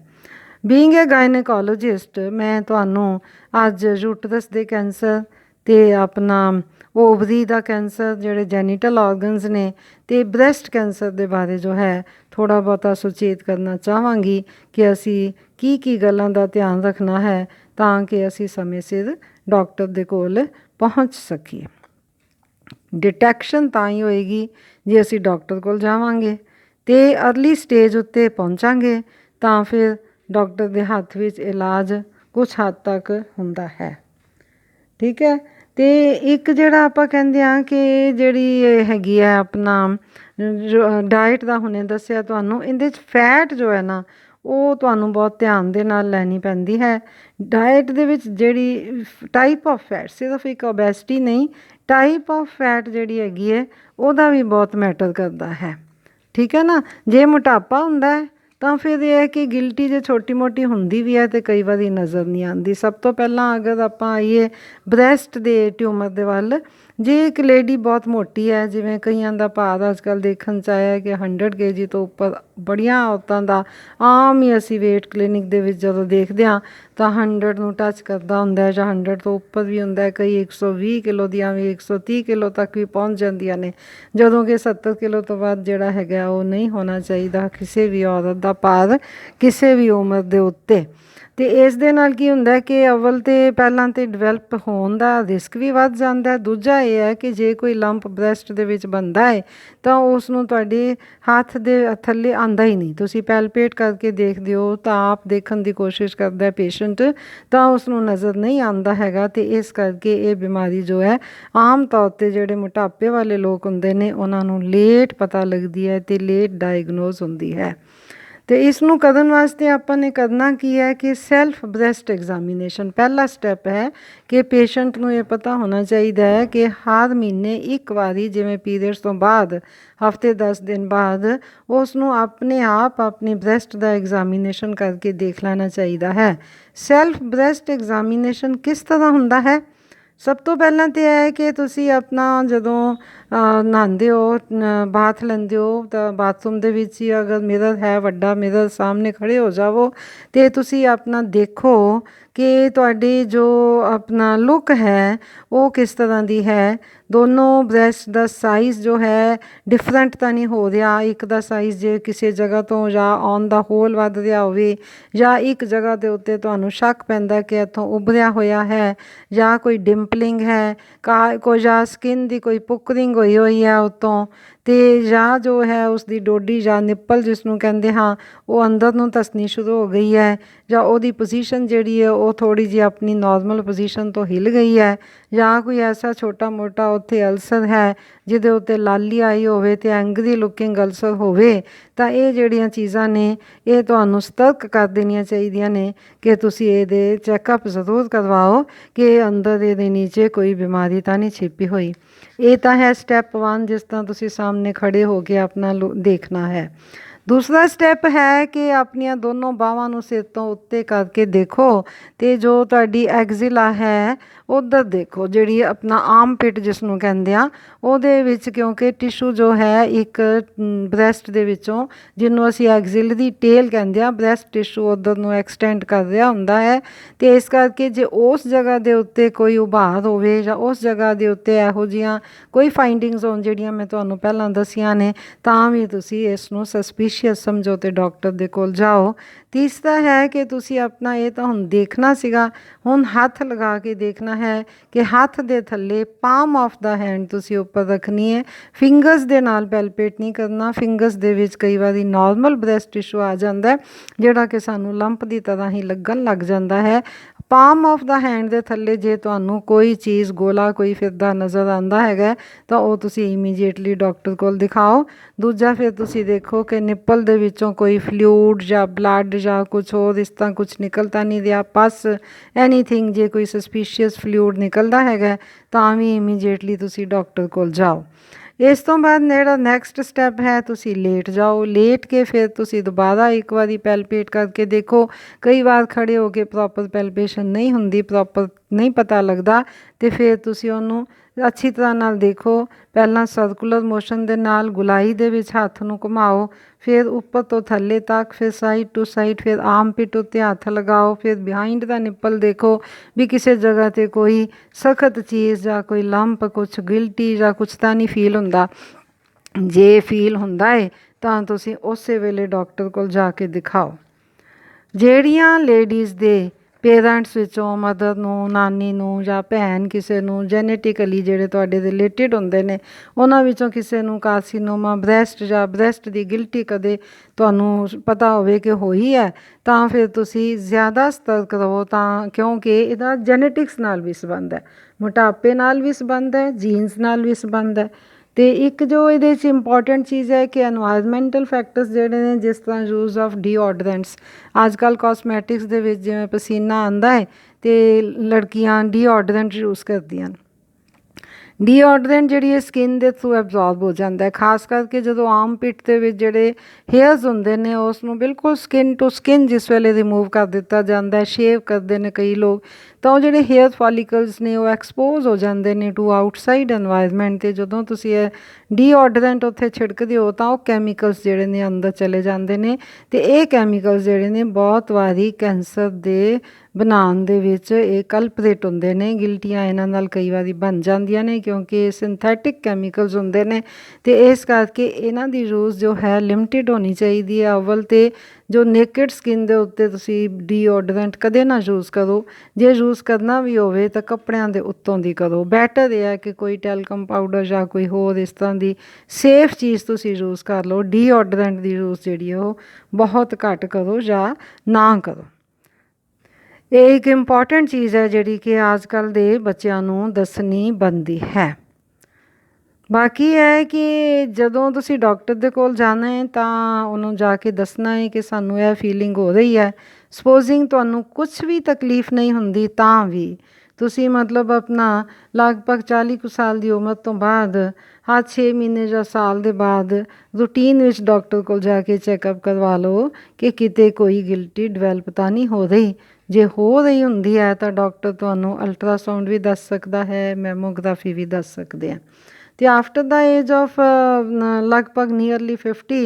ਬੀਇੰਗ ਏ ਗਾਇਨੇਕੋਲੋਜਿਸਟ, ਮੈਂ ਤੁਹਾਨੂੰ ਅੱਜ ਯੂਟਰਸ ਦੇ ਕੈਂਸਰ ਅਤੇ ਆਪਣਾ ਓਵਰੀ ਦਾ ਕੈਂਸਰ, ਜਿਹੜੇ ਜੈਨੀਟਲ ਔਰਗਨਸ ਨੇ, ਅਤੇ ਬ੍ਰੈਸਟ ਕੈਂਸਰ ਦੇ ਬਾਰੇ ਜੋ ਹੈ ਥੋੜ੍ਹਾ ਬਹੁਤਾ ਸੁਚੇਤ ਕਰਨਾ ਚਾਹਾਂਗੀ ਕਿ ਅਸੀਂ ਕੀ ਗੱਲਾਂ ਦਾ ਧਿਆਨ ਰੱਖਣਾ ਹੈ ਤਾਂ ਕਿ ਅਸੀਂ ਸਮੇਂ ਸਿਰ ਡਾਕਟਰ ਦੇ ਕੋਲ ਪਹੁੰਚ ਸਕੀਏ। ਡਿਟੈਕਸ਼ਨ ਤਾਂ ਹੀ ਹੋਏਗੀ ਜੇ ਅਸੀਂ ਡਾਕਟਰ ਕੋਲ ਜਾਵਾਂਗੇ ਅਤੇ ਅਰਲੀ ਸਟੇਜ ਉੱਤੇ ਪਹੁੰਚਾਂਗੇ, ਤਾਂ ਫਿਰ ਡਾਕਟਰ ਦੇ ਹੱਥ ਵਿੱਚ ਇਲਾਜ ਕੁਛ ਹੱਦ ਤੱਕ ਹੁੰਦਾ ਹੈ। ਠੀਕ ਹੈ। ਅਤੇ ਇੱਕ ਜਿਹੜਾ ਆਪਾਂ ਕਹਿੰਦੇ ਹਾਂ ਕਿ ਜਿਹੜੀ ਇਹ ਹੈਗੀ ਹੈ ਆਪਣਾ ਡਾਇਟ ਦਾ, ਹੁਣੇ ਦੱਸਿਆ ਤੁਹਾਨੂੰ, ਇਹਦੇ 'ਚ ਫੈਟ ਜੋ ਹੈ ਨਾ ਉਹ ਤੁਹਾਨੂੰ ਬਹੁਤ ਧਿਆਨ ਦੇ ਨਾਲ ਲੈਣੀ ਪੈਂਦੀ ਹੈ। ਡਾਇਟ ਦੇ ਵਿੱਚ ਜਿਹੜੀ ਟਾਈਪ ਆਫ ਫੈਟ, ਸਿਰਫ ਇੱਕ ਓਬੈਸਿਟੀ ਨਹੀਂ, ਟਾਈਪ ਆਫ ਫੈਟ ਜਿਹੜੀ ਹੈਗੀ ਹੈ ਉਹਦਾ ਵੀ ਬਹੁਤ ਮੈਟਰ ਕਰਦਾ ਹੈ। ਠੀਕ ਹੈ ਨਾ। ਜੇ ਮੋਟਾਪਾ ਹੁੰਦਾ ਹੈ ਤਾਂ ਫਿਰ ਇਹ ਹੈ ਕਿ ਗਿਲਟੀ ਜੇ ਛੋਟੀ ਮੋਟੀ ਹੁੰਦੀ ਵੀ ਹੈ ਅਤੇ ਕਈ ਵਾਰੀ ਨਜ਼ਰ ਨਹੀਂ ਆਉਂਦੀ। ਸਭ ਤੋਂ ਪਹਿਲਾਂ ਅਗਰ ਆਪਾਂ ਆਈਏ ਬ੍ਰੈਸਟ ਦੇ ਟਿਊਮਰ ਦੇ ਵੱਲ, ਜੇ ਇੱਕ ਲੇਡੀ ਬਹੁਤ ਮੋਟੀ ਹੈ, ਜਿਵੇਂ ਕਈਆਂ ਦਾ ਭਾਰ ਅੱਜ ਕੱਲ੍ਹ ਦੇਖਣ 'ਚ ਆਇਆ ਕਿ 100 kg ਤੋਂ ਉੱਪਰ, ਬੜੀਆਂ ਔਰਤਾਂ ਦਾ ਆਮ ਹੀ ਅਸੀਂ ਵੇਟ ਕਲੀਨਿਕ ਦੇ ਵਿੱਚ ਜਦੋਂ ਦੇਖਦੇ ਹਾਂ ਤਾਂ 100 ਨੂੰ ਟੱਚ ਕਰਦਾ ਹੁੰਦਾ ਜਾਂ 100 ਤੋਂ ਉੱਪਰ ਵੀ ਹੁੰਦਾ। ਕਈ 120 ਕਿਲੋ ਦੀਆਂ ਵੀ 130 ਕਿਲੋ ਤੱਕ ਵੀ ਪਹੁੰਚ ਜਾਂਦੀਆਂ ਨੇ, ਜਦੋਂ ਕਿ 70 ਕਿਲੋ ਤੋਂ ਬਾਅਦ ਜਿਹੜਾ ਹੈਗਾ ਉਹ ਨਹੀਂ ਹੋਣਾ ਚਾਹੀਦਾ ਕਿਸੇ ਵੀ ਔਰਤ ਦਾ ਭਾਰ ਕਿਸੇ ਵੀ ਉਮਰ ਦੇ ਉੱਤੇ। ਅਤੇ ਇਸ ਦੇ ਨਾਲ ਕੀ ਹੁੰਦਾ ਕਿ ਅਵਲ ਤਾਂ ਪਹਿਲਾਂ ਤਾਂ ਡਿਵੈਲਪ ਹੋਣ ਦਾ ਰਿਸਕ ਵੀ ਵੱਧ ਜਾਂਦਾ। ਦੂਜਾ ਇਹ ਹੈ ਕਿ ਜੇ ਕੋਈ ਲੰਪ ਬ੍ਰੈਸਟ ਦੇ ਵਿੱਚ ਬਣਦਾ ਹੈ ਤਾਂ ਉਸ ਨੂੰ ਤੁਹਾਡੇ ਹੱਥ ਦੇ ਥੱਲੇ ਆਉਂਦਾ ਹੀ ਨਹੀਂ। ਤੁਸੀਂ ਪੈਲਪੇਟ ਕਰਕੇ ਦੇਖਦੇ ਹੋ ਤਾਂ ਆਪ ਦੇਖਣ ਦੀ ਕੋਸ਼ਿਸ਼ ਕਰਦਾ ਪੇਸ਼ੈਂਟ, ਤਾਂ ਉਸ ਨੂੰ ਨਜ਼ਰ ਨਹੀਂ ਆਉਂਦਾ ਹੈਗਾ। ਅਤੇ ਇਸ ਕਰਕੇ ਇਹ ਬਿਮਾਰੀ ਜੋ ਹੈ ਆਮ ਤੌਰ 'ਤੇ ਜਿਹੜੇ ਮੋਟਾਪੇ ਵਾਲੇ ਲੋਕ ਹੁੰਦੇ ਨੇ ਉਹਨਾਂ ਨੂੰ ਲੇਟ ਪਤਾ ਲੱਗਦੀ ਹੈ ਅਤੇ ਲੇਟ ਡਾਇਗਨੋਜ਼ ਹੁੰਦੀ ਹੈ। तो इसनों करन वास्ते आपां ने करना की है कि सैल्फ ब्रैस्ट एग्जामिनेशन पहला स्टैप है कि पेशेंट नूं ये पता होना चाहिए है कि हर महीने एक बारी जिवें पीरियड्स तो बाद हफ्ते 10 दिन बाद उसनों अपने आप अपनी ब्रैस्ट का एग्जामिनेशन करके देख लेना चाहिए है। सैल्फ ब्रैस्ट एग्जामिनेशन किस तरह हुंदा है? सब तो पहला तो यह है कि तुसी अपना जदों नहाते हो बाथ लेंदे हो तो बाथरूम दे विच ही अगर मिरर है वड्डा मिरर सामने खड़े हो जावो तो तुसी अपना देखो कि तुहाडी जो अपना लुक है वो किस तरह दी है। दोनों ब्रैस्ट का साइज़ जो है डिफरेंट तो नहीं हो रहा, एक दा साइज़ जे किसी जगह तो या ऑन द होल वध रहा होवे या एक जगह के उत्ते तुहानूं शक पैंदा कि इत्थों उभरिया होया है या कोई डिंपलिंग है कोई या स्किन की कोई पुकरिंग हुई है उत्तों तो या जो है उसकी डोडी या निप्पल जिसनों कहते हाँ वो अंदर नूं धसनी शुरू हो गई है या उसकी पोजीशन जिहड़ी है वो थोड़ी जी अपनी नॉर्मल पोजीशन तो हिल गई है या कोई ऐसा छोटा मोटा उत्थे अल्सर है जिहदे उत्ते लाली आई होवे ते एंग्री लुकिंग अल्सर होवे तां ये जिहड़ियां चीज़ां ने ये तुहानूं सतर्क कर देनियां चाहीदियां ने कि तुसीं इहदे चैकअप जरूर करवाओ कि अंदर इहदे नीचे कोई बीमारी तां नहीं छिपी हुई। ये तो है स्टैप 1 जिस तरह तुसीं सामने खड़े हो के अपना देखना है। दूसरा स्टैप है कि अपनियां दोनों बाहां नूं सिर तो उत्ते करके देखो तो जो तुहाडी एक्जिला है उधर देखो जिहड़ी अपना आर्म पिट जिसनों कहंदे आ ਉਹਦੇ ਵਿੱਚ क्योंकि टिशू जो है एक ब्रैस्ट ਦੇ ਵਿੱਚੋਂ ਜਿਹਨੂੰ ਅਸੀਂ ਐਗਜ਼ਿਲਰੀ ਟੇਲ ਕਹਿੰਦੇ ਆ ब्रैस्ट टिशू ਉਧਰ ਨੂੰ ਐਕਸਟੈਂਡ ਕਰ ਰਿਹਾ ਹੁੰਦਾ ਹੈ ਤੇ ਇਸ ਕਰਕੇ ਜੇ ਉਸ ਜਗ੍ਹਾ ਦੇ ਉੱਤੇ ਕੋਈ ਉਭਾਰ ਹੋਵੇ ਜਾਂ ਉਸ ਜਗ੍ਹਾ ਦੇ ਉੱਤੇ ਇਹੋ ਜਿਹੀਆਂ ਕੋਈ ਫਾਈਂਡਿੰਗਸ ਹੋਣ ਜਿਹੜੀਆਂ ਮੈਂ ਤੁਹਾਨੂੰ ਪਹਿਲਾਂ ਦੱਸੀਆਂ ਨੇ ਤਾਂ ਵੀ ਤੁਸੀਂ ਇਸ ਨੂੰ ਸਸਪੀਸ਼ੀਅਸ ਸਮਝੋ ਤੇ ਡਾਕਟਰ ਦੇ ਕੋਲ ਜਾਓ। तीसरा है कि तुसी अपना ये तो हुण देखना सीगा हुण हथ लगा के देखना है कि हथ दे थल्ले पाम ऑफ द हैंड तुसी उपर रखनी है, फिंगर्स दे नाल पैलपेट नहीं करना। फिंगर्स दे विच कई बारी नॉर्मल ब्रैस्ट टिशू आ जाता है जिहड़ा कि सानू लंप की तरह ही लगन लग जाता है। पाम ऑफ द हैंड दे थल्ले जे तुहानू कोई चीज़ गोला कोई फिरदा नज़र आता है तो वो तुसी इमीजिएटली डॉक्टर कोल दिखाओ। दूजा फिर तुसी देखो कि निप्पल दे विचों कोई फ्लूइड या ब्लड या कुछ होर इस तरह कुछ निकलता नहीं रहा पस एनीथिंग जे कोई सस्पीशियस फ्लूइड निकलता है तो भी इमीजिएटली तुसी डॉक्टर कोल जाओ। इस तो बाद मेरा नैक्सट स्टैप है तुसी लेट जाओ। लेट के फिर तुसी दोबारा एक बारी पैलपेट करके देखो। कई बार खड़े हो के प्रॉपर पैलपेशन नहीं हुंदी प्रॉपर नहीं पता लगता तो फिर तुसी उन्होंने अच्छी तरह नाल देखो। पहला सर्कुलर मोशन दे नाल गुलाई दे विच हथ नूं घुमाओ फिर उपर तो थल्ले तक फिर साइड टू साइड फिर आर्म पिट उत्ते हथ लगाओ फिर बिहाइंड द निप्पल देखो भी किसी जगह ते कोई सख्त चीज़ या कोई लंप कुछ गिल्टी या कुछ तो नहीं फील हुंदा। जे फील हुंदा है तां तुसीं उसे वेले डॉक्टर कोल जाके दिखाओ। ਜਿਹੜੀਆਂ ਲੇਡੀਜ਼ ਦੇ ਪੇਰੈਂਟਸ ਵਿੱਚੋਂ ਮਦਰ ਨੂੰ ਨਾਨੀ ਨੂੰ ਜਾਂ ਭੈਣ ਕਿਸੇ ਨੂੰ ਜੈਨੇਟਿਕਲੀ ਜਿਹੜੇ ਤੁਹਾਡੇ ਰਿਲੇਟਿਡ ਹੁੰਦੇ ਨੇ ਉਹਨਾਂ ਵਿੱਚੋਂ ਕਿਸੇ ਨੂੰ ਕਾਰਸੀਨੋਮਾ ਬ੍ਰੈਸਟ ਜਾਂ ਬ੍ਰੈਸਟ ਦੀ ਗਿਲਟੀ ਕਦੇ ਤੁਹਾਨੂੰ ਪਤਾ ਹੋਵੇ ਕਿ ਹੋਈ ਹੈ ਤਾਂ ਫਿਰ ਤੁਸੀਂ ਜ਼ਿਆਦਾ ਸਤਰਕ ਰਹੋ ਤਾਂ ਕਿਉਂਕਿ ਇਹਦਾ ਜੈਨੇਟਿਕਸ ਨਾਲ ਵੀ ਸੰਬੰਧ ਹੈ, ਮੋਟਾਪੇ ਨਾਲ ਵੀ ਸੰਬੰਧ ਹੈ, ਜੀਨਸ ਨਾਲ ਵੀ ਸੰਬੰਧ ਹੈ। तो एक जो ये इंपॉर्टेंट चीज़ है कि एनवायरमेंटल फैक्टर्स जोड़े ने जिस तरह यूज़ ऑफ डीओड्रेंट्स अजकल कॉस्मैटिक्स दे विच जिवें पसीना आंदा है तो लड़कियां डीओड्रेंट यूज़ करदियां। डीओड्रेंट जिहड़ी स्किन के थ्रू एब्जॉर्ब हो जाता है खास करके जो आर्म पिट के विच जिहड़े हेयर्स होंदे ने उसनूं बिल्कुल स्किन टू स्किन जिस वेले रिमूव कर दिता जाता है शेव करते हैं कई लोग तो वो जिहड़े हेयर फॉलीकल्स ने वो एक्सपोज हो जाते हैं टू आउटसाइड एनवायरनमेंट ते जदों तुसीं डीओड्रेंट उत्थे छिड़कदे हो तो वो कैमीकल्स जिहड़े ने अंदर चले जाते हैं तो ये कैमीकल्स जिहड़े ने बहुत वारी कैंसर दे बनाउण दे विच ये कल्परेट हुंदे ने। गिल्टियां इन्हां नाल कई वारी बन जांदियां ने क्योंकि सिंथैटिक कैमीकल्स हुंदे ने ते इस करके इन्हां दी यूज़ जो है लिमिटेड होनी चाहिए है। अव्वल ते जो नेकड स्किन दे उत्ते तुसीं डीओड्रेंट कदे ना यूज़ करो, जे यूज़ करना भी होवे तो कपड़ियां दे उत्तों दी करो। बैटर यह है कि कोई टैलकम पाउडर या कोई होर इस तरह की सेफ चीज़ तुसीं यूज़ कर लो। डीओड्रेंट की यूज़ जिहड़ी है बहुत घट करो या ना करो। ये एक इंपॉर्टेंट चीज़ है जिहड़ी कि अजकल दे बच्चों नूं दसनी बनती है। ਬਾਕੀ ਹੈ ਕਿ ਜਦੋਂ ਤੁਸੀਂ ਡਾਕਟਰ ਦੇ ਕੋਲ ਜਾਣਾ ਹੈ ਤਾਂ ਉਹਨੂੰ ਜਾ ਕੇ ਦੱਸਣਾ ਹੈ ਕਿ ਸਾਨੂੰ ਇਹ ਫੀਲਿੰਗ ਹੋ ਰਹੀ ਹੈ। ਸਪੋਜ਼ਿੰਗ ਤੁਹਾਨੂੰ ਕੁਛ ਵੀ ਤਕਲੀਫ ਨਹੀਂ ਹੁੰਦੀ ਤਾਂ ਵੀ ਤੁਸੀਂ ਮਤਲਬ ਆਪਣਾ ਲਗਭਗ 40 ਕੁ ਸਾਲ ਦੀ ਉਮਰ ਤੋਂ ਬਾਅਦ ਹਰ 6 ਮਹੀਨੇ ਜਾਂ ਸਾਲ ਦੇ ਬਾਅਦ ਰੂਟੀਨ ਵਿੱਚ ਡਾਕਟਰ ਕੋਲ ਜਾ ਕੇ ਚੈੱਕਅਪ ਕਰਵਾ ਲਓ ਕਿ ਕਿਤੇ ਕੋਈ ਗਿਲਟੀ ਡਿਵੈਲਪ ਤਾਂ ਨਹੀਂ ਹੋ ਰਹੀ। ਜੇ ਹੋ ਰਹੀ ਹੁੰਦੀ ਹੈ ਤਾਂ ਡਾਕਟਰ ਤੁਹਾਨੂੰ ਅਲਟਰਾਸਾਊਂਡ ਵੀ ਦੱਸ ਸਕਦਾ ਹੈ, ਮੈਮੋਗ੍ਰਾਫੀ ਵੀ ਦੱਸ ਸਕਦੇ ਆ। ਅਤੇ ਆਫਟਰ ਦਾ ਏਜ ਆਫ ਲਗਭਗ ਨੀਅਰਲੀ 50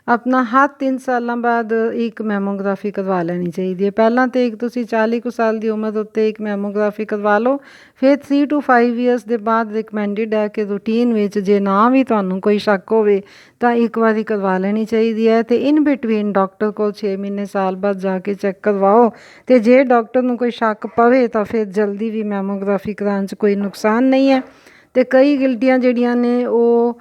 ਆਪਣਾ ਹਰ 3 ਸਾਲਾਂ ਬਾਅਦ ਇੱਕ ਮੈਮੋਗ੍ਰਾਫੀ ਕਰਵਾ ਲੈਣੀ ਚਾਹੀਦੀ ਹੈ। ਪਹਿਲਾਂ ਤਾਂ ਇੱਕ ਤੁਸੀਂ 40 ਕੁ ਸਾਲ ਦੀ ਉਮਰ ਉੱਤੇ ਇੱਕ ਮੈਮੋਗ੍ਰਾਫੀ ਕਰਵਾ ਲਓ, ਫਿਰ 3 to 5 ਈਅਰਸ ਦੇ ਬਾਅਦ ਰਿਕਮੈਂਡਡ ਹੈ ਕਿ ਰੂਟੀਨ ਵਿੱਚ ਜੇ ਨਾ ਵੀ ਤੁਹਾਨੂੰ ਕੋਈ ਸ਼ੱਕ ਹੋਵੇ ਤਾਂ ਇੱਕ ਵਾਰੀ ਕਰਵਾ ਲੈਣੀ ਚਾਹੀਦੀ ਹੈ। ਅਤੇ ਇਨ ਬਿਟਵੀਨ ਡਾਕਟਰ ਕੋਲ 6 ਮਹੀਨੇ ਸਾਲ ਬਾਅਦ ਜਾ ਕੇ ਚੈੱਕ ਕਰਵਾਓ। ਅਤੇ ਜੇ ਡਾਕਟਰ ਨੂੰ ਕੋਈ ਸ਼ੱਕ ਪਵੇ ਤਾਂ ਫਿਰ ਜਲਦੀ ਵੀ ਮੈਮੋਗ੍ਰਾਫੀ ਕਰਾਉਣ 'ਚ ਕੋਈ ਨੁਕਸਾਨ ਨਹੀਂ ਹੈ। ਅਤੇ ਕਈ ਗਿਲਟੀਆਂ ਜਿਹੜੀਆਂ ਨੇ ਉਹ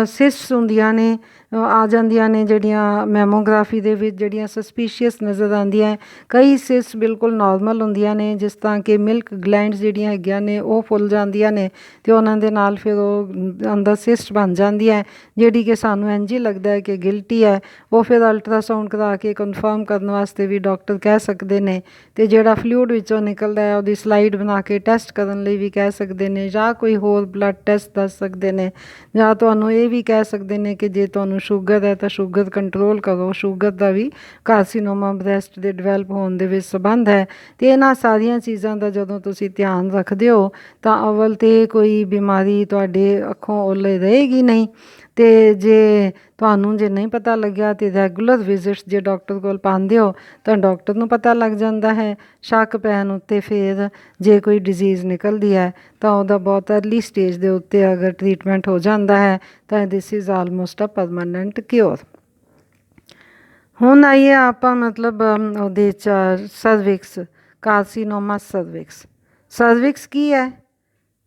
ਸਿਸਟਸ ਹੁੰਦੀਆਂ ਨੇ, ਆ ਜਾਂਦੀਆਂ ਨੇ ਜਿਹੜੀਆਂ ਮੈਮੋਗ੍ਰਾਫੀ ਦੇ ਵਿੱਚ ਜਿਹੜੀਆਂ ਸਸਪੀਸ਼ੀਅਸ ਨਜ਼ਰ ਆਉਂਦੀਆਂ। ਕਈ ਸਿਸਟ ਬਿਲਕੁਲ ਨੋਰਮਲ ਹੁੰਦੀਆਂ ਨੇ, ਜਿਸ ਤਰ੍ਹਾਂ ਕਿ ਮਿਲਕ ਗਲੈਂਡਸ ਜਿਹੜੀਆਂ ਹੈਗੀਆਂ ਨੇ ਉਹ ਫੁੱਲ ਜਾਂਦੀਆਂ ਨੇ ਅਤੇ ਉਹਨਾਂ ਦੇ ਨਾਲ ਫਿਰ ਉਹ ਅੰਦਰ ਸਿਸਟ ਬਣ ਜਾਂਦੀ ਹੈ ਜਿਹੜੀ ਕਿ ਸਾਨੂੰ ਇੰਝ ਹੀ ਲੱਗਦਾ ਹੈ ਕਿ ਗਿਲਟੀ ਹੈ। ਉਹ ਫਿਰ ਅਲਟਰਾਸਾਊਂਡ ਕਰਾ ਕੇ ਕਨਫਰਮ ਕਰਨ ਵਾਸਤੇ ਵੀ ਡਾਕਟਰ ਕਹਿ ਸਕਦੇ ਨੇ, ਅਤੇ ਜਿਹੜਾ ਫਲੂਇਡ ਵਿੱਚੋਂ ਨਿਕਲਦਾ ਹੈ ਉਹਦੀ ਸਲਾਈਡ ਬਣਾ ਕੇ ਟੈਸਟ ਕਰਨ ਲਈ ਵੀ ਕਹਿ ਸਕਦੇ ਨੇ, ਜਾਂ ਕੋਈ ਹੋਰ ਬਲੱਡ ਟੈਸਟ ਦੱਸ ਸਕਦੇ ਨੇ, ਜਾਂ ਤੁਹਾਨੂੰ ਇਹ ਵੀ ਕਹਿ ਸਕਦੇ ਨੇ ਕਿ ਜੇ ਤੁਹਾਨੂੰ ਸ਼ੂਗਰ ਹੈ ਤਾਂ ਸ਼ੂਗਰ ਕੰਟਰੋਲ ਕਰੋ। ਸ਼ੂਗਰ ਦਾ ਵੀ ਕਾਰਸੀਨੋਮਾ ਬ੍ਰੈਸਟ ਦੇ ਡਿਵੈਲਪ ਹੋਣ ਦੇ ਵਿੱਚ ਸੰਬੰਧ ਹੈ। ਅਤੇ ਇਹਨਾਂ ਸਾਰੀਆਂ ਚੀਜ਼ਾਂ ਦਾ ਜਦੋਂ ਤੁਸੀਂ ਧਿਆਨ ਰੱਖਦੇ ਹੋ ਤਾਂ ਅਵਲ ਤਾਂ ਕੋਈ ਬਿਮਾਰੀ ਤੁਹਾਡੇ ਅੱਖੋਂ ਓਹਲੇ ਰਹੇਗੀ ਨਹੀਂ। ਅਤੇ ਜੇ ਤੁਹਾਨੂੰ ਜੇ ਨਹੀਂ ਪਤਾ ਲੱਗਿਆ ਤਾਂ ਰੈਗੂਲਰ ਵਿਜ਼ਿਟਸ ਜੇ ਡਾਕਟਰ ਕੋਲ ਪਾਉਂਦੇ ਹੋ ਤਾਂ ਡਾਕਟਰ ਨੂੰ ਪਤਾ ਲੱਗ ਜਾਂਦਾ ਹੈ। ਸ਼ੱਕ ਪੈਣ ਉੱਤੇ ਫਿਰ ਜੇ ਕੋਈ ਡਿਜ਼ੀਜ਼ ਨਿਕਲਦੀ ਹੈ ਤਾਂ ਉਹਦਾ ਬਹੁਤ ਅਰਲੀ ਸਟੇਜ ਦੇ ਉੱਤੇ ਅਗਰ ਟਰੀਟਮੈਂਟ ਹੋ ਜਾਂਦਾ ਹੈ ਤਾਂ this is almost a permanent cure. ਹੁਣ ਆਈਏ ਆਪਾਂ ਮਤਲਬ ਉਹਦੇ 'ਚ ਸਰਵਿਕਸ, ਕਾਰਸੀਨੋਮਾ ਸਰਵਿਕਸ। ਸਰਵਿਕਸ ਕੀ ਹੈ?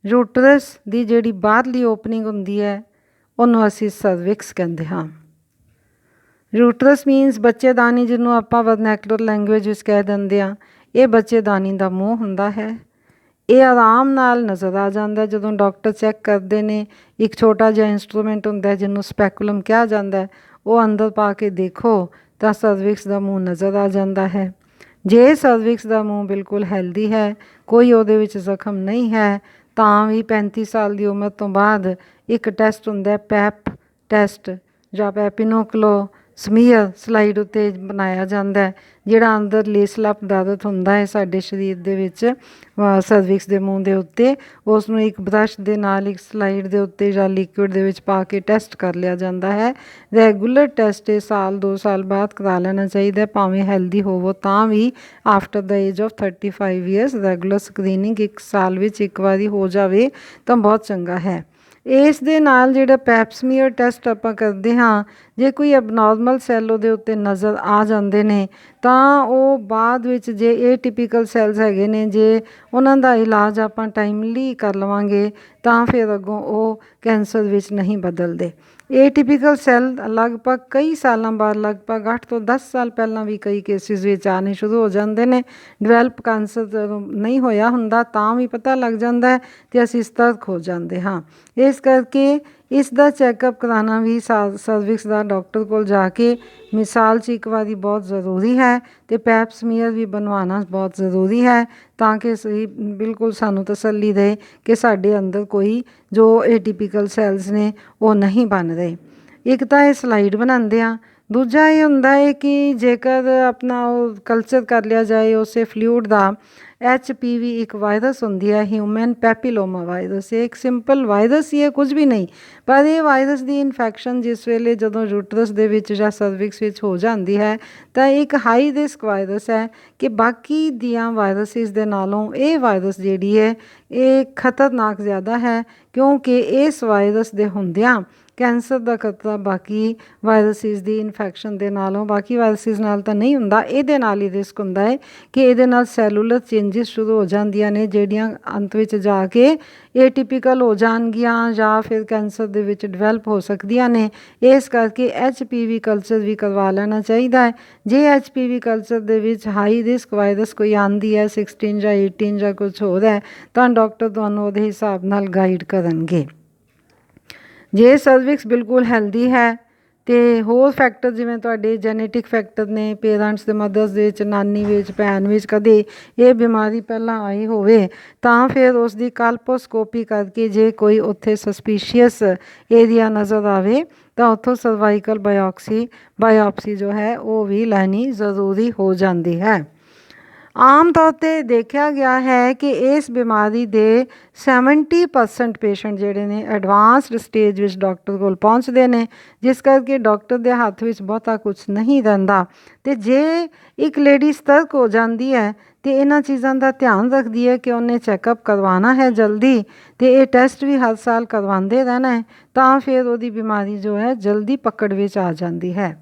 ਯੂਟਰਸ ਦੀ ਜਿਹੜੀ ਬਾਹਰਲੀ ਓਪਨਿੰਗ ਹੁੰਦੀ ਹੈ ਉਹਨੂੰ ਅਸੀਂ ਸਰਵਿਕਸ ਕਹਿੰਦੇ ਹਾਂ। ਯੂਟਰਸ ਮੀਨਸ ਬੱਚੇਦਾਨੀ, ਜਿਹਨੂੰ ਆਪਾਂ ਵਰਨੈਕੂਲਰ ਲੈਂਗੁਏਜ ਵਿੱਚ ਕਹਿ ਦਿੰਦੇ ਹਾਂ। ਇਹ ਬੱਚੇਦਾਨੀ ਦਾ ਮੂੰਹ ਹੁੰਦਾ ਹੈ। ਇਹ ਆਰਾਮ ਨਾਲ ਨਜ਼ਰ ਆ ਜਾਂਦਾ ਜਦੋਂ ਡਾਕਟਰ ਚੈੱਕ ਕਰਦੇ ਨੇ। ਇੱਕ ਛੋਟਾ ਜਿਹਾ ਇੰਸਟਰੂਮੈਂਟ ਹੁੰਦਾ ਜਿਹਨੂੰ ਸਪੈਕੂਲਮ ਕਿਹਾ ਜਾਂਦਾ, ਉਹ ਅੰਦਰ ਪਾ ਕੇ ਦੇਖੋ ਤਾਂ ਸਰਵਿਕਸ ਦਾ ਮੂੰਹ ਨਜ਼ਰ ਆ ਜਾਂਦਾ ਹੈ। ਜੇ ਸਰਵਿਕਸ ਦਾ ਮੂੰਹ ਬਿਲਕੁਲ ਹੈਲਦੀ ਹੈ, ਕੋਈ ਉਹਦੇ ਵਿੱਚ ਜ਼ਖਮ ਨਹੀਂ ਹੈ, ਤਾਂ ਵੀ 35 ਸਾਲ ਦੀ ਉਮਰ ਤੋਂ ਬਾਅਦ ਇੱਕ ਟੈਸਟ ਹੁੰਦਾ ਪੈਪ ਟੈਸਟ ਜਾਂ ਪੈਪੀਨੋਕਲੋ ਸਮੀਅਰ ਸਲਾਈਡ ਉੱਤੇ ਬਣਾਇਆ ਜਾਂਦਾ, ਜਿਹੜਾ ਅੰਦਰ ਲੇਸਲਾ ਪਦਾਰਥ ਹੁੰਦਾ ਹੈ ਸਾਡੇ ਸਰੀਰ ਦੇ ਵਿੱਚ ਸਰਵਿਕਸ ਦੇ ਮੂੰਹ ਦੇ ਉੱਤੇ। ਉਸ ਨੂੰ ਇੱਕ ਬਰਸ਼ ਦੇ ਨਾਲ ਇੱਕ ਸਲਾਈਡ ਦੇ ਉੱਤੇ ਜਾਂ ਲਿਕੁਇਡ ਦੇ ਵਿੱਚ ਪਾ ਕੇ ਟੈਸਟ ਕਰ ਲਿਆ ਜਾਂਦਾ ਹੈ। ਰੈਗੂਲਰ ਟੈਸਟ ਇਹ ਸਾਲ 2 ਸਾਲ ਬਾਅਦ ਕਰਾ ਲੈਣਾ ਚਾਹੀਦਾ, ਭਾਵੇਂ ਹੈਲਦੀ ਹੋਵੋ ਤਾਂ ਵੀ। After the age of 35 years regular screening 1 ਸਾਲ ਵਿੱਚ ਇੱਕ ਵਾਰੀ ਹੋ ਜਾਵੇ ਤਾਂ ਬਹੁਤ ਚੰਗਾ ਹੈ। ਇਸ ਦੇ ਨਾਲ ਜਿਹੜਾ ਪੈਪਸਮੀਅਰ ਟੈਸਟ ਆਪਾਂ ਕਰਦੇ ਹਾਂ, ਜੇ ਕੋਈ ਅਬਨੋਰਮਲ ਸੈੱਲ ਉਹਦੇ ਉੱਤੇ ਨਜ਼ਰ ਆ ਜਾਂਦੇ ਨੇ ਤਾਂ ਉਹ ਬਾਅਦ ਵਿੱਚ ਜੇ ਇਹ ਟਿਪੀਕਲ ਸੈੱਲਸ ਹੈਗੇ ਨੇ, ਜੇ ਉਹਨਾਂ ਦਾ ਇਲਾਜ ਆਪਾਂ ਟਾਈਮਲੀ ਕਰ ਲਵਾਂਗੇ ਤਾਂ ਫਿਰ ਅੱਗੋਂ ਉਹ ਕੈਂਸਰ ਵਿੱਚ ਨਹੀਂ ਬਦਲਦੇ। ਇਹ ਟਿਪੀਕਲ ਸੈੱਲ ਲਗਭਗ ਕਈ ਸਾਲਾਂ ਬਾਅਦ, ਲਗਭਗ 8 ਤੋਂ 10 ਸਾਲ ਪਹਿਲਾਂ ਵੀ ਕਈ ਕੇਸਿਸ ਵਿੱਚ ਆਉਣੇ ਸ਼ੁਰੂ ਹੋ ਜਾਂਦੇ ਨੇ। ਡਿਵੈਲਪ ਕੈਂਸਰ ਜਦੋਂ ਨਹੀਂ ਹੋਇਆ ਹੁੰਦਾ ਤਾਂ ਵੀ ਪਤਾ ਲੱਗ ਜਾਂਦਾ ਹੈ ਅਤੇ ਅਸੀਂ ਸਤਰਕ ਹੋ ਜਾਂਦੇ ਹਾਂ। ਇਸ ਕਰਕੇ ਇਸ ਦਾ ਚੈੱਕਅਪ ਕਰਾਉਣਾ ਵੀ ਸਰਵਿਕਸ ਦਾ ਡਾਕਟਰ ਕੋਲ ਜਾ ਕੇ ਮਿਸਾਲ 'ਚ ਇੱਕ ਵਾਰੀ ਬਹੁਤ ਜ਼ਰੂਰੀ ਹੈ, ਅਤੇ ਪੈਪਸਮੀਅਰ ਵੀ ਬਣਵਾਉਣਾ ਬਹੁਤ ਜ਼ਰੂਰੀ ਹੈ ਤਾਂ ਕਿ ਸਹੀ ਬਿਲਕੁਲ ਸਾਨੂੰ ਤਸੱਲੀ ਰਹੇ ਕਿ ਸਾਡੇ ਅੰਦਰ ਕੋਈ ਜੋ ਏਟੀਪੀਕਲ ਸੈੱਲਸ ਨੇ ਉਹ ਨਹੀਂ ਬਣ ਰਹੇ। ਇੱਕ ਤਾਂ ਇਹ ਸਲਾਈਡ ਬਣਾਉਂਦੇ ਆ, ਦੂਜਾ ਇਹ ਹੁੰਦਾ ਹੈ ਕਿ ਜੇਕਰ ਆਪਣਾ ਉਹ ਕਲਚਰ ਕਰ ਲਿਆ ਜਾਏ ਉਸੇ ਫਲੂਇਡ ਦਾ। HPV ਇੱਕ ਵਾਇਰਸ ਹੁੰਦੀ ਹੈ, ਹਿਊਮਨ ਪੈਪੀਲੋਮਾ ਵਾਇਰਸ। ਇਹ ਇੱਕ ਸਿੰਪਲ ਵਾਇਰਸ ਹੀ ਹੈ, ਕੁਝ ਵੀ ਨਹੀਂ। ਪਰ ਇਹ ਵਾਇਰਸ ਦੀ ਇਨਫੈਕਸ਼ਨ ਜਿਸ ਵੇਲੇ ਜਦੋਂ ਯੂਟਰਸ ਦੇ ਵਿੱਚ ਜਾਂ ਸਰਵਿਕਸ ਵਿੱਚ ਹੋ ਜਾਂਦੀ ਹੈ ਤਾਂ ਇੱਕ ਹਾਈ ਰਿਸਕ ਵਾਇਰਸ ਹੈ ਕਿ ਬਾਕੀ ਦੀਆਂ ਵਾਇਰਸਿਸ ਦੇ ਨਾਲੋਂ ਇਹ ਵਾਇਰਸ ਜਿਹੜੀ ਹੈ ਇਹ ਖਤਰਨਾਕ ਜ਼ਿਆਦਾ ਹੈ, ਕਿਉਂਕਿ ਇਸ ਵਾਇਰਸ ਦੇ ਹੁੰਦਿਆਂ ਕੈਂਸਰ ਦਾ ਖਤਰਾ ਬਾਕੀ ਵਾਇਰਸਿਸ ਦੀ ਇਨਫੈਕਸ਼ਨ ਦੇ ਨਾਲੋਂ, ਬਾਕੀ ਵਾਇਰਸਿਸ ਨਾਲ ਤਾਂ ਨਹੀਂ ਹੁੰਦਾ, ਇਹਦੇ ਨਾਲ ਹੀ ਰਿਸਕ ਹੁੰਦਾ ਹੈ ਕਿ ਇਹਦੇ ਨਾਲ ਸੈਲੂਲਰ ਚੇਂਜਿਸ ਸ਼ੁਰੂ ਹੋ ਜਾਂਦੀਆਂ ਨੇ ਜਿਹੜੀਆਂ ਅੰਤ ਵਿੱਚ ਜਾ ਕੇ ਏਟੀਪੀਕਲ ਹੋ ਜਾਣਗੀਆਂ ਜਾਂ ਫਿਰ ਕੈਂਸਰ ਦੇ ਵਿੱਚ ਡਿਵੈਲਪ ਹੋ ਸਕਦੀਆਂ ਨੇ। ਇਸ ਕਰਕੇ HPV ਕਲਚਰ ਵੀ ਕਰਵਾ ਲੈਣਾ ਚਾਹੀਦਾ ਹੈ। ਜੇ HPV ਕਲਚਰ ਦੇ ਵਿੱਚ ਹਾਈ ਰਿਸਕ ਵਾਇਰਸ ਕੋਈ ਆਉਂਦੀ ਹੈ 16 ਜਾਂ 18 ਜਾਂ ਕੁਛ ਹੋਰ ਹੈ ਤਾਂ ਡਾਕਟਰ ਤੁਹਾਨੂੰ ਉਹਦੇ ਹਿਸਾਬ ਨਾਲ ਗਾਈਡ ਕਰਨਗੇ। ਜੇ ਸਰਵਿਕਸ ਬਿਲਕੁਲ ਹੈਲਦੀ ਹੈ ਅਤੇ ਹੋਰ ਫੈਕਟਰ ਜਿਵੇਂ ਤੁਹਾਡੇ ਜੈਨੇਟਿਕ ਫੈਕਟਰ ਨੇ, ਪੇਰੈਂਟਸ ਦੇ, ਮਦਰਸ ਦੇ ਵਿੱਚ, ਨਾਨੀ ਵਿੱਚ, ਭੈਣ ਵਿੱਚ ਕਦੇ ਇਹ ਬਿਮਾਰੀ ਪਹਿਲਾਂ ਆਈ ਹੋਵੇ ਤਾਂ ਫਿਰ ਉਸ ਦੀ ਕਲਪੋਸਕੋਪੀ ਕਰਕੇ ਜੇ ਕੋਈ ਉੱਥੇ ਸਸਪੀਸ਼ੀਅਸ ਏਰੀਆ ਨਜ਼ਰ ਆਵੇ ਤਾਂ ਉੱਥੋਂ ਸਰਵਾਈਕਲ ਬਾਇਓਪਸੀ ਜੋ ਹੈ ਉਹ ਵੀ ਲੈਣੀ ਜ਼ਰੂਰੀ ਹੋ ਜਾਂਦੀ ਹੈ। ਆਮ ਤੌਰ 'ਤੇ ਦੇਖਿਆ ਗਿਆ ਹੈ ਕਿ ਇਸ ਬਿਮਾਰੀ ਦੇ 70% ਪੇਸ਼ੈਂਟ ਜਿਹੜੇ ਨੇ ਐਡਵਾਂਸਡ ਸਟੇਜ ਵਿੱਚ ਡਾਕਟਰ ਕੋਲ ਪਹੁੰਚਦੇ ਨੇ, ਜਿਸ ਕਰਕੇ ਡਾਕਟਰ ਦੇ ਹੱਥ ਵਿੱਚ ਬਹੁਤਾ ਕੁਛ ਨਹੀਂ ਰਹਿੰਦਾ। ਅਤੇ ਜੇ ਇੱਕ ਲੇਡੀ ਸਤਰਕ ਹੋ ਜਾਂਦੀ ਹੈ ਅਤੇ ਇਹਨਾਂ ਚੀਜ਼ਾਂ ਦਾ ਧਿਆਨ ਰੱਖਦੀ ਹੈ ਕਿ ਉਹਨੇ ਚੈੱਕਅਪ ਕਰਵਾਉਣਾ ਹੈ ਜਲਦੀ, ਅਤੇ ਇਹ ਟੈਸਟ ਵੀ ਹਰ ਸਾਲ ਕਰਵਾਉਂਦੇ ਰਹਿਣਾ ਹੈ, ਤਾਂ ਫਿਰ ਉਹਦੀ ਬਿਮਾਰੀ ਜੋ ਹੈ ਜਲਦੀ ਪਕੜ ਵਿੱਚ ਆ ਜਾਂਦੀ ਹੈ।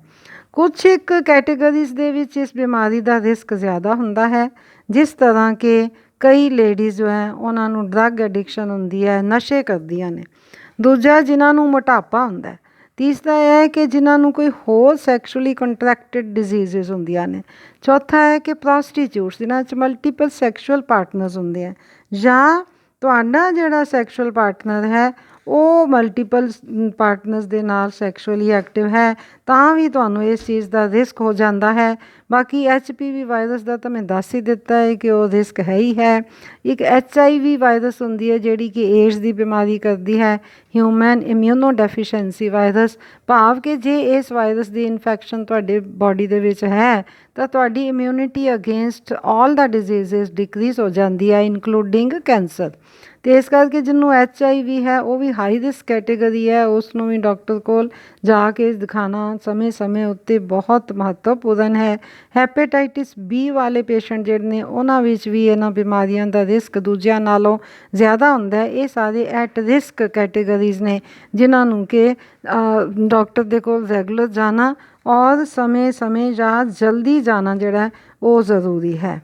ਕੁਛ ਇੱਕ ਕੈਟੇਗਰੀਜ਼ ਦੇ ਵਿੱਚ ਇਸ ਬਿਮਾਰੀ ਦਾ ਰਿਸਕ ਜ਼ਿਆਦਾ ਹੁੰਦਾ ਹੈ, ਜਿਸ ਤਰ੍ਹਾਂ ਕਿ ਕਈ ਲੇਡੀਜ਼ ਜੋ ਹੈ ਉਹਨਾਂ ਨੂੰ ਡਰੱਗ ਐਡਿਕਸ਼ਨ ਹੁੰਦੀ ਹੈ, ਨਸ਼ੇ ਕਰਦੀਆਂ ਨੇ। ਦੂਜਾ, ਜਿਨ੍ਹਾਂ ਨੂੰ ਮੋਟਾਪਾ ਹੁੰਦਾ। ਤੀਸਰਾ ਇਹ ਹੈ ਕਿ ਜਿਨ੍ਹਾਂ ਨੂੰ ਕੋਈ ਹੋਰ ਸੈਕਸ਼ੁਅਲੀ ਕੰਟਰੈਕਟਿਡ ਡਿਜ਼ੀਜ਼ਜ਼ ਹੁੰਦੀਆਂ ਨੇ। ਚੌਥਾ ਹੈ ਕਿ ਪ੍ਰੋਸਟੀਟਿਊਟਸ, ਜਿਨ੍ਹਾਂ 'ਚ ਮਲਟੀਪਲ ਸੈਕਸ਼ੁਅਲ ਪਾਰਟਨਰਸ ਹੁੰਦੇ ਹੈ, ਜਾਂ ਤੁਹਾਡਾ ਜਿਹੜਾ ਸੈਕਸ਼ੁਅਲ ਪਾਰਟਨਰ ਹੈ ਉਹ ਮਲਟੀਪਲ ਪਾਰਟਨਰਸ ਦੇ ਨਾਲ ਸੈਕਸ਼ੁਅਲੀ ਐਕਟਿਵ ਹੈ, ਤਾਂ ਵੀ ਤੁਹਾਨੂੰ ਇਸ ਚੀਜ਼ ਦਾ ਰਿਸਕ ਹੋ ਜਾਂਦਾ ਹੈ। ਬਾਕੀ HPV ਵਾਇਰਸ ਦਾ ਤਾਂ ਮੈਂ ਦੱਸ ਹੀ ਦਿੱਤਾ ਹੈ ਕਿ ਉਹ ਰਿਸਕ ਹੈ ਹੀ ਹੈ। ਇੱਕ HIV ਵਾਇਰਸ ਹੁੰਦੀ ਹੈ ਜਿਹੜੀ ਕਿ ਏਡਜ਼ ਦੀ ਬਿਮਾਰੀ ਕਰਦੀ ਹੈ, ਹਿਊਮਨ ਇਮਿਊਨੋ ਡੈਫੀਸ਼ੈਂਸੀ ਵਾਇਰਸ, ਭਾਵ ਕਿ ਜੇ ਇਸ ਵਾਇਰਸ ਦੀ ਇਨਫੈਕਸ਼ਨ ਤੁਹਾਡੇ ਬਾਡੀ ਦੇ ਵਿੱਚ ਹੈ ਤਾਂ ਤੁਹਾਡੀ ਇਮਿਊਨਿਟੀ ਅਗੇਂਸਟ ਆਲ ਦਾ ਡਿਜ਼ੀਜ਼ਜ਼ ਡਿਕਰੀਜ਼ ਹੋ ਜਾਂਦੀ ਹੈ, ਇਨਕਲੂਡਿੰਗ ਕੈਂਸਰ। ਅਤੇ ਇਸ ਕਰਕੇ ਜਿਹਨੂੰ HIV ਹੈ ਉਹ ਵੀ ਹਾਈ ਰਿਸਕ ਕੈਟੇਗਰੀ ਹੈ, ਉਸ ਨੂੰ ਵੀ ਡਾਕਟਰ ਕੋਲ ਜਾ ਕੇ ਦਿਖਾਉਣਾ ਸਮੇਂ ਸਮੇਂ ਉੱਤੇ ਬਹੁਤ ਮਹੱਤਵਪੂਰਨ ਹੈ। ਹੈਪੇਟਾਈਟਿਸ B ਵਾਲੇ ਪੇਸ਼ੈਂਟ ਜਿਹੜੇ ਨੇ ਉਹਨਾਂ ਵਿੱਚ ਵੀ ਇਹਨਾਂ ਬਿਮਾਰੀਆਂ ਦਾ ਰਿਸਕ ਦੂਜਿਆਂ ਨਾਲੋਂ ਜ਼ਿਆਦਾ ਹੁੰਦਾ ਹੈ। ਇਹ ਸਾਰੇ ਐਟ ਰਿਸਕ ਕੈਟੇਗਰੀਜ਼ ਨੇ ਜਿਨ੍ਹਾਂ ਨੂੰ ਕਿ ਡਾਕਟਰ ਦੇ ਕੋਲ ਰੈਗੂਲਰ ਜਾਣਾ ਔਰ ਸਮੇਂ ਸਮੇਂ ਜਾਂ ਜਲਦੀ ਜਾਣਾ ਜਿਹੜਾ ਉਹ ਜ਼ਰੂਰੀ ਹੈ।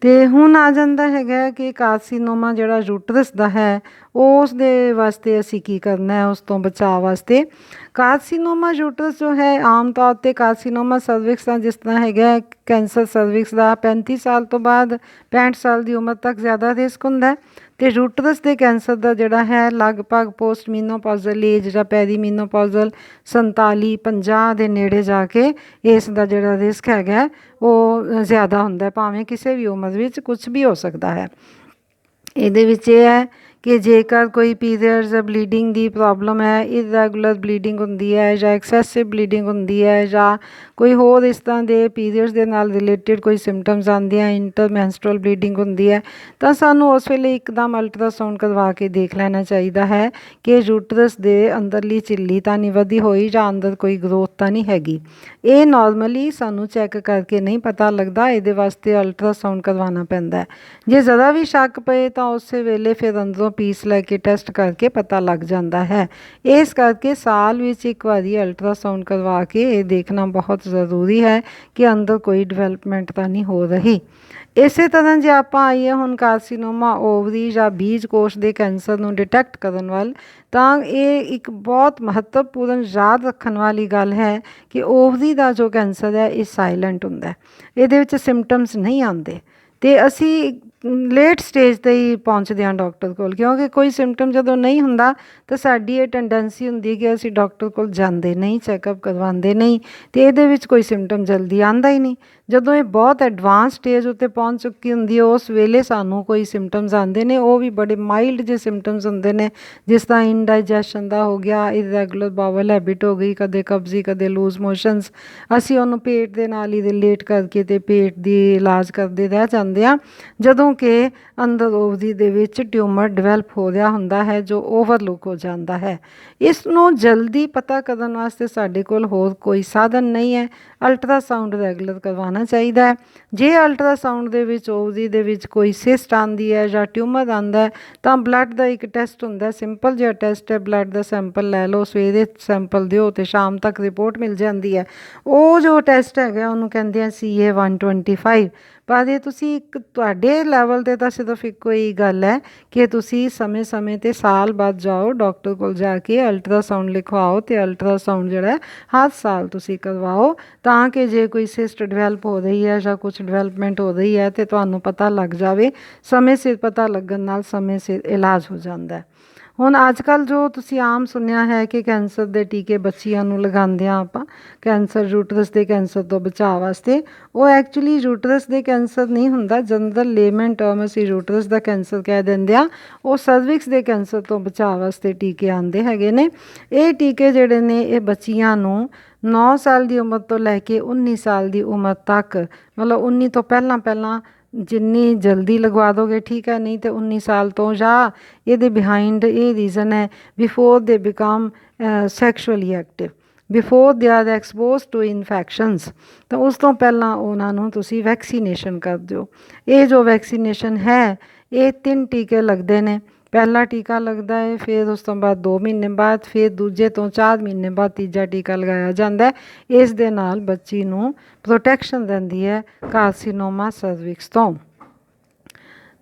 ਅਤੇ ਹੁਣ ਆ ਜਾਂਦਾ ਹੈਗਾ ਕਿ ਕਾਰਸੀਨੋਮਾ ਜਿਹੜਾ ਯੂਟਰਸ ਦਾ ਹੈ ਉਸ ਦੇ ਵਾਸਤੇ ਅਸੀਂ ਕੀ ਕਰਨਾ ਹੈ, ਉਸ ਤੋਂ ਬਚਾਅ ਵਾਸਤੇ। ਕਾਰਸੀਨੋਮਾ ਯੂਟਰਸ ਜੋ ਹੈ ਆਮ ਤੌਰ 'ਤੇ ਕਾਰਸੀਨੋਮਾ ਸਰਵਿਕਸ ਦਾ ਜਿਸ ਤਰ੍ਹਾਂ ਹੈਗਾ ਕੈਂਸਰ ਸਰਵਿਕਸ ਦਾ 35 ਸਾਲ ਤੋਂ ਬਾਅਦ 65 ਸਾਲ ਦੀ ਉਮਰ ਤੱਕ ਜ਼ਿਆਦਾ ਰਿਸਕ ਹੁੰਦਾ, ਅਤੇ ਯੂਟਰਸ ਦੇ ਕੈਂਸਰ ਦਾ ਜਿਹੜਾ ਹੈ ਲਗਭਗ ਪੋਸਟ ਮੀਨੋਪੌਜ਼ਲ ਏਜ ਜਾਂ ਪੈਰੀ ਮੀਨੋਪੌਜ਼ਲ 47-50 ਦੇ ਨੇੜੇ ਜਾ ਕੇ ਇਸ ਦਾ ਜਿਹੜਾ ਰਿਸਕ ਹੈਗਾ ਉਹ ਜ਼ਿਆਦਾ ਹੁੰਦਾ, ਭਾਵੇਂ ਕਿਸੇ ਵੀ ਉਮਰ ਵਿੱਚ ਕੁਛ ਵੀ ਹੋ ਸਕਦਾ ਹੈ। ਇਹਦੇ ਵਿੱਚ ਇਹ ਹੈ ਕਿ ਜੇਕਰ ਕੋਈ ਪੀਰੀਅਡਸ ਬਲੀਡਿੰਗ ਦੀ ਪ੍ਰੋਬਲਮ ਹੈ, ਇਰੈਗੂਲਰ ਬਲੀਡਿੰਗ ਹੁੰਦੀ ਹੈ ਜਾਂ ਐਕਸੈਸਿਵ ਬਲੀਡਿੰਗ ਹੁੰਦੀ ਹੈ ਜਾਂ ਕੋਈ ਹੋਰ ਇਸ ਤਰ੍ਹਾਂ ਦੇ ਪੀਰੀਅਡਸ ਦੇ ਨਾਲ ਰਿਲੇਟਿਡ ਕੋਈ ਸਿੰਪਟਮਸ ਆਉਂਦੇ ਆ, ਇੰਟਰਮੈਂਸਟਰੁਅਲ ਬਲੀਡਿੰਗ ਹੁੰਦੀ ਹੈ, ਤਾਂ ਸਾਨੂੰ ਉਸ ਵੇਲੇ ਇੱਕਦਮ ਅਲਟਰਾਸਾਊਂਡ ਕਰਵਾ ਕੇ ਦੇਖ ਲੈਣਾ ਚਾਹੀਦਾ ਹੈ ਕਿ ਯੂਟਰਸ ਦੇ ਅੰਦਰਲੀ ਝਿੱਲੀ ਤਾਂ ਨਹੀਂ ਵਧੀ ਹੋਈ ਜਾਂ ਅੰਦਰ ਕੋਈ ਗਰੋਥ ਤਾਂ ਨਹੀਂ ਹੈਗੀ। ਇਹ ਨੋਰਮਲੀ ਸਾਨੂੰ ਚੈੱਕ ਕਰਕੇ ਨਹੀਂ ਪਤਾ ਲੱਗਦਾ, ਇਹਦੇ ਵਾਸਤੇ ਅਲਟਰਾਸਾਊਂਡ ਕਰਵਾਉਣਾ ਪੈਂਦਾ। ਜੇ ਜ਼ਰਾ ਵੀ ਸ਼ੱਕ ਪਏ ਤਾਂ ਉਸੇ ਵੇਲੇ ਫਿਰ ਅੰਦਰੋਂ ਪੀਸ ਲੈ ਕੇ ਟੈਸਟ ਕਰਕੇ ਪਤਾ ਲੱਗ ਜਾਂਦਾ ਹੈ। ਇਸ ਕਰਕੇ ਸਾਲ ਵਿੱਚ ਇੱਕ ਵਾਰੀ ਅਲਟਰਾਸਾਊਂਡ ਕਰਵਾ ਕੇ ਇਹ ਦੇਖਣਾ ਬਹੁਤ ਜ਼ਰੂਰੀ ਹੈ ਕਿ ਅੰਦਰ ਕੋਈ ਡਿਵੈਲਪਮੈਂਟ ਤਾਂ ਨਹੀਂ ਹੋ ਰਹੀ। ਇਸੇ ਤਰ੍ਹਾਂ ਜੇ ਆਪਾਂ ਆਈਏ ਹੁਣ ਕਾਰਸੀਨੋਮਾ ਓਵਰੀ ਜਾਂ ਬੀਜ ਕੋਸ਼ ਦੇ ਕੈਂਸਰ ਨੂੰ ਡਿਟੈਕਟ ਕਰਨ ਵੱਲ, ਤਾਂ ਇਹ ਇੱਕ ਬਹੁਤ ਮਹੱਤਵਪੂਰਨ ਯਾਦ ਰੱਖਣ ਵਾਲੀ ਗੱਲ ਹੈ ਕਿ ਓਵਰੀ ਦਾ ਜੋ ਕੈਂਸਰ ਹੈ ਇਹ ਸਾਇਲੈਂਟ ਹੁੰਦਾ, ਇਹਦੇ ਵਿੱਚ ਸਿੰਪਟਮਸ ਨਹੀਂ ਆਉਂਦੇ, ਅਤੇ ਅਸੀਂ ਲੇਟ ਸਟੇਜ 'ਤੇ ਹੀ ਪਹੁੰਚਦੇ ਹਾਂ ਡਾਕਟਰ ਕੋਲ, ਕਿਉਂਕਿ ਕੋਈ ਸਿੰਪਟਮ ਜਦੋਂ ਨਹੀਂ ਹੁੰਦਾ ਤਾਂ ਸਾਡੀ ਇਹ ਟੈਂਡੈਂਸੀ ਹੁੰਦੀ ਕਿ ਅਸੀਂ ਡਾਕਟਰ ਕੋਲ ਜਾਂਦੇ ਨਹੀਂ, ਚੈੱਕਅਪ ਕਰਵਾਉਂਦੇ ਨਹੀਂ, ਅਤੇ ਇਹਦੇ ਵਿੱਚ ਕੋਈ ਸਿੰਪਟਮ ਜਲਦੀ ਆਉਂਦਾ ਹੀ ਨਹੀਂ। ਜਦੋਂ ਇਹ ਬਹੁਤ ਐਡਵਾਂਸ ਸਟੇਜ ਉੱਤੇ ਪਹੁੰਚ ਚੁੱਕੀ ਹੁੰਦੀ ਹੈ ਉਸ ਵੇਲੇ ਸਾਨੂੰ ਕੋਈ ਸਿੰਪਟਮਸ ਆਉਂਦੇ ਨੇ, ਉਹ ਵੀ ਬੜੇ ਮਾਈਲਡ ਜਿਹੇ ਸਿੰਪਟਮਸ ਹੁੰਦੇ ਨੇ, ਜਿਸ ਤਰ੍ਹਾਂ ਇੰਡਾਈਜੈਸ਼ਨ ਦਾ ਹੋ ਗਿਆ, ਇਰੈਗੂਲਰ ਬਾਵਲ ਹੈਬਿਟ ਹੋ ਗਈ, ਕਦੇ ਕਬਜ਼ੀ ਕਦੇ ਲੂਜ਼ ਮੋਸ਼ਨਸ। ਅਸੀਂ ਉਹਨੂੰ ਪੇਟ ਦੇ ਨਾਲ ਹੀ ਰਿਲੇਟ ਕਰਕੇ ਅਤੇ ਪੇਟ ਦੀ ਇਲਾਜ ਕਰਦੇ ਰਹਿ ਜਾਂਦੇ ਹਾਂ, ਜਦੋਂ ਕਿ ਅੰਦਰ ਓਵਰੀ ਦੇ ਵਿੱਚ ਟਿਊਮਰ ਡਿਵੈਲਪ ਹੋ ਰਿਹਾ ਹੁੰਦਾ ਹੈ ਜੋ ਓਵਰਲੁੱਕ ਹੋ ਜਾਂਦਾ ਹੈ। ਇਸ ਨੂੰ ਜਲਦੀ ਪਤਾ ਕਰਨ ਵਾਸਤੇ ਸਾਡੇ ਕੋਲ ਹੋਰ ਕੋਈ ਸਾਧਨ ਨਹੀਂ ਹੈ, ਅਲਟਰਾਸਾਊਂਡ ਰੈਗੂਲਰ ਕਰਵਾਉਣਾ ਚਾਹੀਦਾ ਹੈ। ਜੇ ਅਲਟਰਾਸਾਊਂਡ ਦੇ ਵਿੱਚ ਓਵਰੀ ਦੇ ਵਿੱਚ ਕੋਈ ਸਿਸਟ ਆਉਂਦੀ ਹੈ ਜਾਂ ਟਿਊਮਰ ਆਉਂਦਾ ਤਾਂ ਬਲੱਡ ਦਾ ਇੱਕ ਟੈਸਟ ਹੁੰਦਾ, ਸਿੰਪਲ ਜਿਹਾ ਟੈਸਟ ਹੈ, ਬਲੱਡ ਦਾ ਸੈਂਪਲ ਲੈ ਲਓ, ਸਵੇਰੇ ਸੈਂਪਲ ਦਿਓ ਅਤੇ ਸ਼ਾਮ ਤੱਕ ਰਿਪੋਰਟ ਮਿਲ ਜਾਂਦੀ ਹੈ। ਉਹ ਜੋ ਟੈਸਟ ਹੈਗਾ ਉਹਨੂੰ ਕਹਿੰਦੇ ਆ CA 125। ਪਰ ਇਹ ਤੁਸੀਂ ਇੱਕ ਤੁਹਾਡੇ ਲੈਵਲ 'ਤੇ ਤਾਂ ਸਿਰਫ ਇੱਕੋ ਹੀ ਗੱਲ ਹੈ ਕਿ ਤੁਸੀਂ ਸਮੇਂ ਸਮੇਂ 'ਤੇ ਸਾਲ ਬਾਅਦ ਜਾਓ ਡਾਕਟਰ ਕੋਲ, ਜਾ ਕੇ ਅਲਟਰਾਸਾਊਂਡ ਲਿਖਵਾਓ ਅਤੇ ਅਲਟਰਾਸਾਊਂਡ ਜਿਹੜਾ ਹਰ ਸਾਲ ਤੁਸੀਂ ਕਰਵਾਓ, ਤਾਂ ਕਿ ਜੇ ਕੋਈ ਸਿਸਟ ਡਿਵੈਲਪ ਹੋ ਰਹੀ ਹੈ ਜਾਂ ਕੁਛ ਡਿਵੈਲਪਮੈਂਟ ਹੋ ਰਹੀ ਹੈ ਅਤੇ ਤੁਹਾਨੂੰ ਪਤਾ ਲੱਗ ਜਾਵੇ। ਸਮੇਂ ਸਿਰ ਪਤਾ ਲੱਗਣ ਨਾਲ ਸਮੇਂ ਸਿਰ ਇਲਾਜ ਹੋ ਜਾਂਦਾ ਹੈ। ਹੁਣ ਅੱਜ ਕੱਲ੍ਹ ਜੋ ਤੁਸੀਂ ਆਮ ਸੁਣਿਆ ਹੈ ਕਿ ਕੈਂਸਰ ਦੇ ਟੀਕੇ ਬੱਚੀਆਂ ਨੂੰ ਲਗਾਉਂਦੇ ਹਾਂ ਆਪਾਂ, ਕੈਂਸਰ ਯੂਟਰਸ ਦੇ ਕੈਂਸਰ ਤੋਂ ਬਚਾਅ ਵਾਸਤੇ, ਉਹ ਐਕਚੁਅਲੀ ਯੂਟਰਸ ਦੇ ਕੈਂਸਰ ਨਹੀਂ ਹੁੰਦਾ। ਜਨਰਲ ਲੇਮਨ ਟਰਮ ਅਸੀਂ ਯੂਟਰਸ ਦਾ ਕੈਂਸਰ ਕਹਿ ਦਿੰਦੇ ਹਾਂ। ਉਹ ਸਰਵਿਕਸ ਦੇ ਕੈਂਸਰ ਤੋਂ ਬਚਾਅ ਵਾਸਤੇ ਟੀਕੇ ਆਉਂਦੇ ਹੈਗੇ ਨੇ। ਇਹ ਟੀਕੇ ਜਿਹੜੇ ਨੇ ਇਹ ਬੱਚੀਆਂ ਨੂੰ 9 ਸਾਲ ਦੀ ਉਮਰ ਤੋਂ ਲੈ ਕੇ 19 ਸਾਲ ਦੀ ਉਮਰ ਤੱਕ, ਮਤਲਬ 19 ਤੋਂ ਪਹਿਲਾਂ ਪਹਿਲਾਂ ਜਿੰਨੀ ਜਲਦੀ ਲਗਵਾ ਦੋਗੇ ਠੀਕ ਹੈ, ਨਹੀਂ ਤਾਂ 19 ਸਾਲ ਤੋਂ, ਜਾਂ ਇਹਦੇ ਬਿਹਾਈਂਡ ਇਹ ਰੀਜ਼ਨ ਹੈ before they become sexually active, before they are expose to infections, ਤਾਂ ਉਸ ਤੋਂ ਪਹਿਲਾਂ ਉਹਨਾਂ ਨੂੰ ਤੁਸੀਂ ਵੈਕਸੀਨੇਸ਼ਨ ਕਰ ਦਿਓ। ਇਹ ਜੋ ਵੈਕਸੀਨੇਸ਼ਨ ਹੈ ਇਹ 3 ਟੀਕੇ ਲੱਗਦੇ ਨੇ। ਪਹਿਲਾ ਟੀਕਾ ਲੱਗਦਾ ਹੈ, ਫਿਰ ਉਸ ਤੋਂ ਬਾਅਦ 2 ਮਹੀਨੇ ਬਾਅਦ, ਫਿਰ ਦੂਜੇ ਤੋਂ 4 ਮਹੀਨੇ ਬਾਅਦ ਤੀਜਾ ਟੀਕਾ ਲਗਾਇਆ ਜਾਂਦਾ ਹੈ। ਇਸ ਦੇ ਨਾਲ ਬੱਚੀ ਨੂੰ ਪ੍ਰੋਟੈਕਸ਼ਨ ਰਹਿੰਦੀ ਹੈ ਕਾਰਸੀਨੋਮਾ ਸਰਵਿਕਸ ਤੋਂ।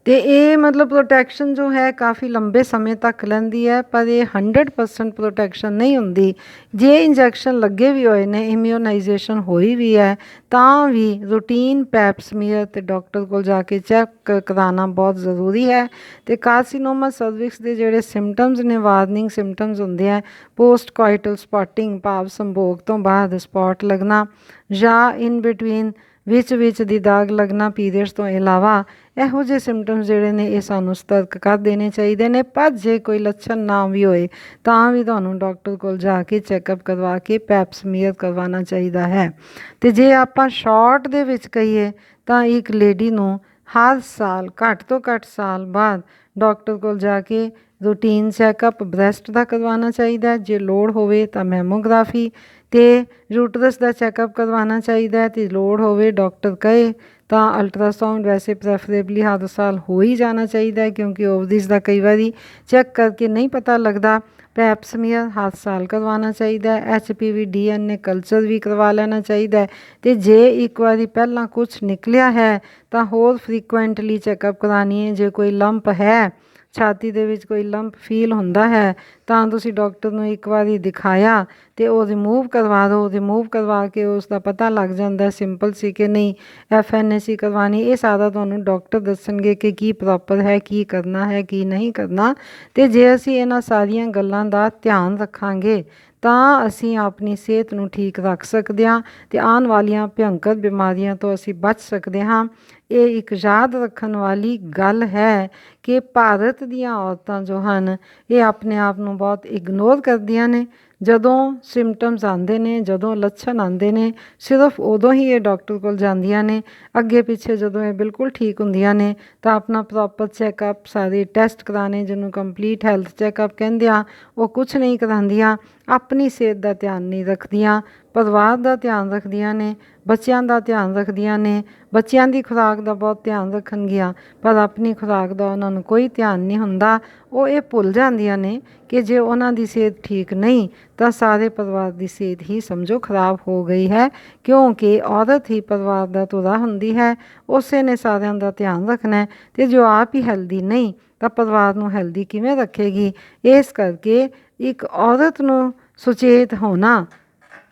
ਅਤੇ ਇਹ ਮਤਲਬ ਪ੍ਰੋਟੈਕਸ਼ਨ ਜੋ ਹੈ ਕਾਫੀ ਲੰਬੇ ਸਮੇਂ ਤੱਕ ਲੈਂਦੀ ਹੈ, ਪਰ ਇਹ 100% ਪ੍ਰੋਟੈਕਸ਼ਨ ਨਹੀਂ ਹੁੰਦੀ। ਜੇ ਇੰਜੈਕਸ਼ਨ ਲੱਗੇ ਵੀ ਹੋਏ ਨੇ, ਇਮਿਊਨਾਈਜੇਸ਼ਨ ਹੋਈ ਵੀ ਹੈ, ਤਾਂ ਵੀ ਰੂਟੀਨ ਪੈਪ ਸਮੀਅਰ ਅਤੇ ਡਾਕਟਰ ਕੋਲ ਜਾ ਕੇ ਚੈੱਕ ਕਰਾਉਣਾ ਬਹੁਤ ਜ਼ਰੂਰੀ ਹੈ। ਅਤੇ ਕਾਰਸੀਨੋਮਾ ਸਰਵਿਕਸ ਦੇ ਜਿਹੜੇ ਸਿੰਪਟਮਸ ਨੇ, ਵਾਰਨਿੰਗ ਸਿੰਪਟਮਸ ਹੁੰਦੇ ਹੈ, ਪੋਸਟ ਕੋਇਟਲ ਸਪੋਟਿੰਗ, ਭਾਵ ਸੰਭੋਗ ਤੋਂ ਬਾਅਦ ਸਪੋਟ ਲੱਗਣਾ, ਜਾਂ ਇਨ ਬਿਟਵੀਨ ਵਿੱਚ ਦੀ ਦਾਗ ਲੱਗਣਾ ਪੀਰੀਅਡਸ ਤੋਂ ਇਲਾਵਾ, ਇਹੋ ਜਿਹੇ ਸਿੰਪਟਮਸ ਜਿਹੜੇ ਨੇ ਇਹ ਸਾਨੂੰ ਸਤਰਕ ਕਰ ਦੇਣੇ ਚਾਹੀਦੇ ਨੇ। ਪਰ ਜੇ ਕੋਈ ਲੱਛਣ ਨਾ ਵੀ ਹੋਏ ਤਾਂ ਵੀ ਤੁਹਾਨੂੰ ਡਾਕਟਰ ਕੋਲ ਜਾ ਕੇ ਚੈੱਕਅਪ ਕਰਵਾ ਕੇ ਪੈਪ ਸਮੀਅਰ ਕਰਵਾਉਣਾ ਚਾਹੀਦਾ ਹੈ। ਅਤੇ ਜੇ ਆਪਾਂ ਸ਼ਾਰਟ ਦੇ ਵਿੱਚ ਕਹੀਏ ਤਾਂ ਇੱਕ ਲੇਡੀ ਨੂੰ ਹਰ ਸਾਲ ਘੱਟ ਤੋਂ ਘੱਟ ਸਾਲ ਬਾਅਦ ਡਾਕਟਰ ਕੋਲ ਜਾ ਕੇ ਰੂਟੀਨ ਚੈੱਕਅਪ ਬ੍ਰੈਸਟ ਦਾ ਕਰਵਾਉਣਾ ਚਾਹੀਦਾ, ਜੇ ਲੋੜ ਹੋਵੇ ਤਾਂ ਮੈਮੋਗ੍ਰਾਫੀ, ਅਤੇ ਯੂਟਰਸ ਦਾ ਚੈੱਕਅਪ ਕਰਵਾਉਣਾ ਚਾਹੀਦਾ। ਅਤੇ ਲੋੜ ਹੋਵੇ ਡਾਕਟਰ ਕਹੇ ਤਾਂ ਅਲਟਰਾਸਾਊਂਡ ਵੈਸੇ ਪ੍ਰੈਫਰੇਬਲੀ ਹਰ ਸਾਲ ਹੋ ਹੀ ਜਾਣਾ ਚਾਹੀਦਾ ਹੈ, ਕਿਉਂਕਿ ਓਵਰੀਜ਼ ਦਾ ਕਈ ਵਾਰੀ ਚੈੱਕ ਕਰਕੇ ਨਹੀਂ ਪਤਾ ਲੱਗਦਾ। ਪੈਪ ਸਮੀਅਰ ਹਰ ਸਾਲ ਕਰਵਾਉਣਾ ਚਾਹੀਦਾ ਹੈ। HPV DNA ਕਲਚਰ ਵੀ ਕਰਵਾ ਲੈਣਾ ਚਾਹੀਦਾ ਹੈ। ਅਤੇ ਜੇ ਇੱਕ ਵਾਰੀ ਪਹਿਲਾਂ ਕੁਛ ਨਿਕਲਿਆ ਹੈ ਤਾਂ ਹੋਰ ਫਰੀਕੁਐਂਟਲੀ ਚੈੱਕਅਪ ਕਰਾਉਣੀ ਹੈ। ਜੇ ਕੋਈ ਲੰਪ ਹੈ, ਛਾਤੀ ਦੇ ਵਿੱਚ ਕੋਈ ਲੰਪ ਫੀਲ ਹੁੰਦਾ ਹੈ, ਤਾਂ ਤੁਸੀਂ ਡਾਕਟਰ ਨੂੰ ਇੱਕ ਵਾਰੀ ਦਿਖਾਇਆ ਅਤੇ ਉਹ ਰਿਮੂਵ ਕਰਵਾ ਦਿਓ। ਰਿਮੂਵ ਕਰਵਾ ਕੇ ਉਸ ਦਾ ਪਤਾ ਲੱਗ ਜਾਂਦਾ ਸਿੰਪਲ ਸੀ ਕਿ ਨਹੀਂ FNAC ਕਰਵਾਉਣੀ। ਇਹ ਸਾਰਾ ਤੁਹਾਨੂੰ ਡਾਕਟਰ ਦੱਸਣਗੇ ਕਿ ਕੀ ਪ੍ਰੋਪਰ ਹੈ, ਕੀ ਕਰਨਾ ਹੈ, ਕੀ ਨਹੀਂ ਕਰਨਾ। ਅਤੇ ਜੇ ਅਸੀਂ ਇਹਨਾਂ ਸਾਰੀਆਂ ਗੱਲਾਂ ਦਾ ਧਿਆਨ ਰੱਖਾਂਗੇ ਤਾਂ ਅਸੀਂ ਆਪਣੀ ਸਿਹਤ ਨੂੰ ਠੀਕ ਰੱਖ ਸਕਦੇ ਹਾਂ ਅਤੇ ਆਉਣ ਵਾਲੀਆਂ ਭਿਅੰਕਰ ਬਿਮਾਰੀਆਂ ਤੋਂ ਅਸੀਂ ਬਚ ਸਕਦੇ ਹਾਂ। ਇਹ ਇੱਕ ਯਾਦ ਰੱਖਣ ਵਾਲੀ ਗੱਲ ਹੈ ਕਿ ਭਾਰਤ ਦੀਆਂ ਔਰਤਾਂ ਜੋ ਹਨ ਇਹ ਆਪਣੇ ਆਪ ਨੂੰ ਬਹੁਤ ਇਗਨੋਰ ਕਰਦੀਆਂ ਨੇ। ਜਦੋਂ ਸਿੰਪਟਮਸ ਆਉਂਦੇ ਨੇ, ਜਦੋਂ ਲੱਛਣ ਆਉਂਦੇ ਨੇ, ਸਿਰਫ ਉਦੋਂ ਹੀ ਇਹ ਡਾਕਟਰ ਕੋਲ ਜਾਂਦੀਆਂ ਨੇ। ਅੱਗੇ ਪਿੱਛੇ ਜਦੋਂ ਇਹ ਬਿਲਕੁਲ ਠੀਕ ਹੁੰਦੀਆਂ ਨੇ ਤਾਂ ਆਪਣਾ ਪ੍ਰੋਪਰ ਚੈੱਕਅਪ, ਸਾਰੇ ਟੈਸਟ ਕਰਾਉਣੇ, ਜਿਹਨੂੰ ਕੰਪਲੀਟ ਹੈਲਥ ਚੈੱਕਅਪ ਕਹਿੰਦੇ ਆ, ਉਹ ਕੁਛ ਨਹੀਂ ਕਰਾਉਂਦੀਆਂ। ਆਪਣੀ ਸਿਹਤ ਦਾ ਧਿਆਨ ਨਹੀਂ ਰੱਖਦੀਆਂ, ਪਰਿਵਾਰ ਦਾ ਧਿਆਨ ਰੱਖਦੀਆਂ ਨੇ, ਬੱਚਿਆਂ ਦਾ ਧਿਆਨ ਰੱਖਦੀਆਂ ਨੇ। ਬੱਚਿਆਂ ਦੀ ਖੁਰਾਕ ਦਾ ਬਹੁਤ ਧਿਆਨ ਰੱਖਣਗੀਆਂ, ਪਰ ਆਪਣੀ ਖੁਰਾਕ ਦਾ ਉਹਨਾਂ ਨੂੰ ਕੋਈ ਧਿਆਨ ਨਹੀਂ ਹੁੰਦਾ। ਉਹ ਇਹ ਭੁੱਲ ਜਾਂਦੀਆਂ ਨੇ ਕਿ ਜੇ ਉਹਨਾਂ ਦੀ ਸਿਹਤ ਠੀਕ ਨਹੀਂ ਤਾਂ ਸਾਰੇ ਪਰਿਵਾਰ ਦੀ ਸਿਹਤ ਹੀ ਸਮਝੋ ਖਰਾਬ ਹੋ ਗਈ ਹੈ, ਕਿਉਂਕਿ ਔਰਤ ਹੀ ਪਰਿਵਾਰ ਦਾ ਧੁਰਾ ਹੁੰਦੀ ਹੈ। ਉਸੇ ਨੇ ਸਾਰਿਆਂ ਦਾ ਧਿਆਨ ਰੱਖਣਾ, ਅਤੇ ਜੋ ਆਪ ਹੀ ਹੈਲਦੀ ਨਹੀਂ ਤਾਂ ਪਰਿਵਾਰ ਨੂੰ ਹੈਲਦੀ ਕਿਵੇਂ ਰੱਖੇਗੀ। ਇਸ ਕਰਕੇ ਇੱਕ ਔਰਤ ਨੂੰ ਸੁਚੇਤ ਹੋਣਾ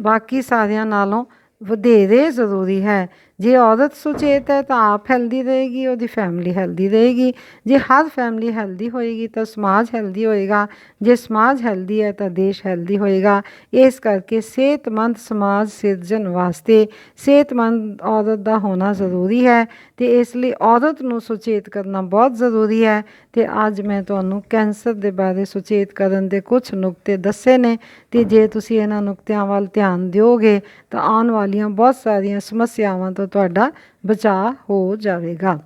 ਬਾਕੀ ਸਾਰਿਆਂ ਨਾਲੋਂ ਵਧੇਰੇ ਜ਼ਰੂਰੀ ਹੈ। ਜੇ ਔਰਤ ਸੁਚੇਤ ਹੈ ਤਾਂ ਆਪ ਹੈਲਦੀ ਰਹੇਗੀ, ਉਹਦੀ ਫੈਮਿਲੀ ਹੈਲਦੀ ਰਹੇਗੀ। ਜੇ ਹਰ ਫੈਮਿਲੀ ਹੈਲਦੀ ਹੋਏਗੀ ਤਾਂ ਸਮਾਜ ਹੈਲਦੀ ਹੋਏਗਾ। ਜੇ ਸਮਾਜ ਹੈਲਦੀ ਹੈ ਤਾਂ ਦੇਸ਼ ਹੈਲਦੀ ਹੋਏਗਾ। ਇਸ ਕਰਕੇ ਸਿਹਤਮੰਦ ਸਮਾਜ ਸਿਰਜਣ ਵਾਸਤੇ ਸਿਹਤਮੰਦ ਔਰਤ ਦਾ ਹੋਣਾ ਜ਼ਰੂਰੀ ਹੈ, ਅਤੇ ਇਸ ਲਈ ਔਰਤ ਨੂੰ ਸੁਚੇਤ ਕਰਨਾ ਬਹੁਤ ਜ਼ਰੂਰੀ ਹੈ। ਅਤੇ ਅੱਜ ਮੈਂ ਤੁਹਾਨੂੰ ਕੈਂਸਰ ਦੇ ਬਾਰੇ ਸੁਚੇਤ ਕਰਨ ਦੇ ਕੁਛ ਨੁਕਤੇ ਦੱਸੇ ਨੇ, ਅਤੇ ਜੇ ਤੁਸੀਂ ਇਹਨਾਂ ਨੁਕਤਿਆਂ ਵੱਲ ਧਿਆਨ ਦਿਓਗੇ ਤਾਂ ਆਉਣ ਵਾਲੀਆਂ ਬਹੁਤ ਸਾਰੀਆਂ ਸਮੱਸਿਆਵਾਂ ਤੋਂ ਤੁਹਾਡਾ ਬਚਾਅ ਹੋ ਜਾਵੇਗਾ।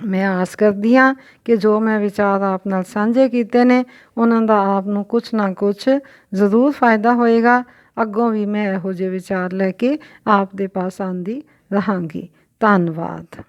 ਮੈਂ ਆਸ ਕਰਦੀ ਹਾਂ ਕਿ ਜੋ ਮੈਂ ਵਿਚਾਰ ਆਪ ਨਾਲ ਸਾਂਝੇ ਕੀਤੇ ਨੇ ਉਹਨਾਂ ਦਾ ਆਪ ਨੂੰ ਕੁਛ ਨਾ ਕੁਛ ਜ਼ਰੂਰ ਫਾਇਦਾ ਹੋਏਗਾ। ਅੱਗੋਂ ਵੀ ਮੈਂ ਇਹੋ ਜਿਹੇ ਵਿਚਾਰ ਲੈ ਕੇ ਆਪ ਦੇ ਪਾਸ ਆਉਂਦੀ ਰਹਾਂਗੀ। ਧੰਨਵਾਦ।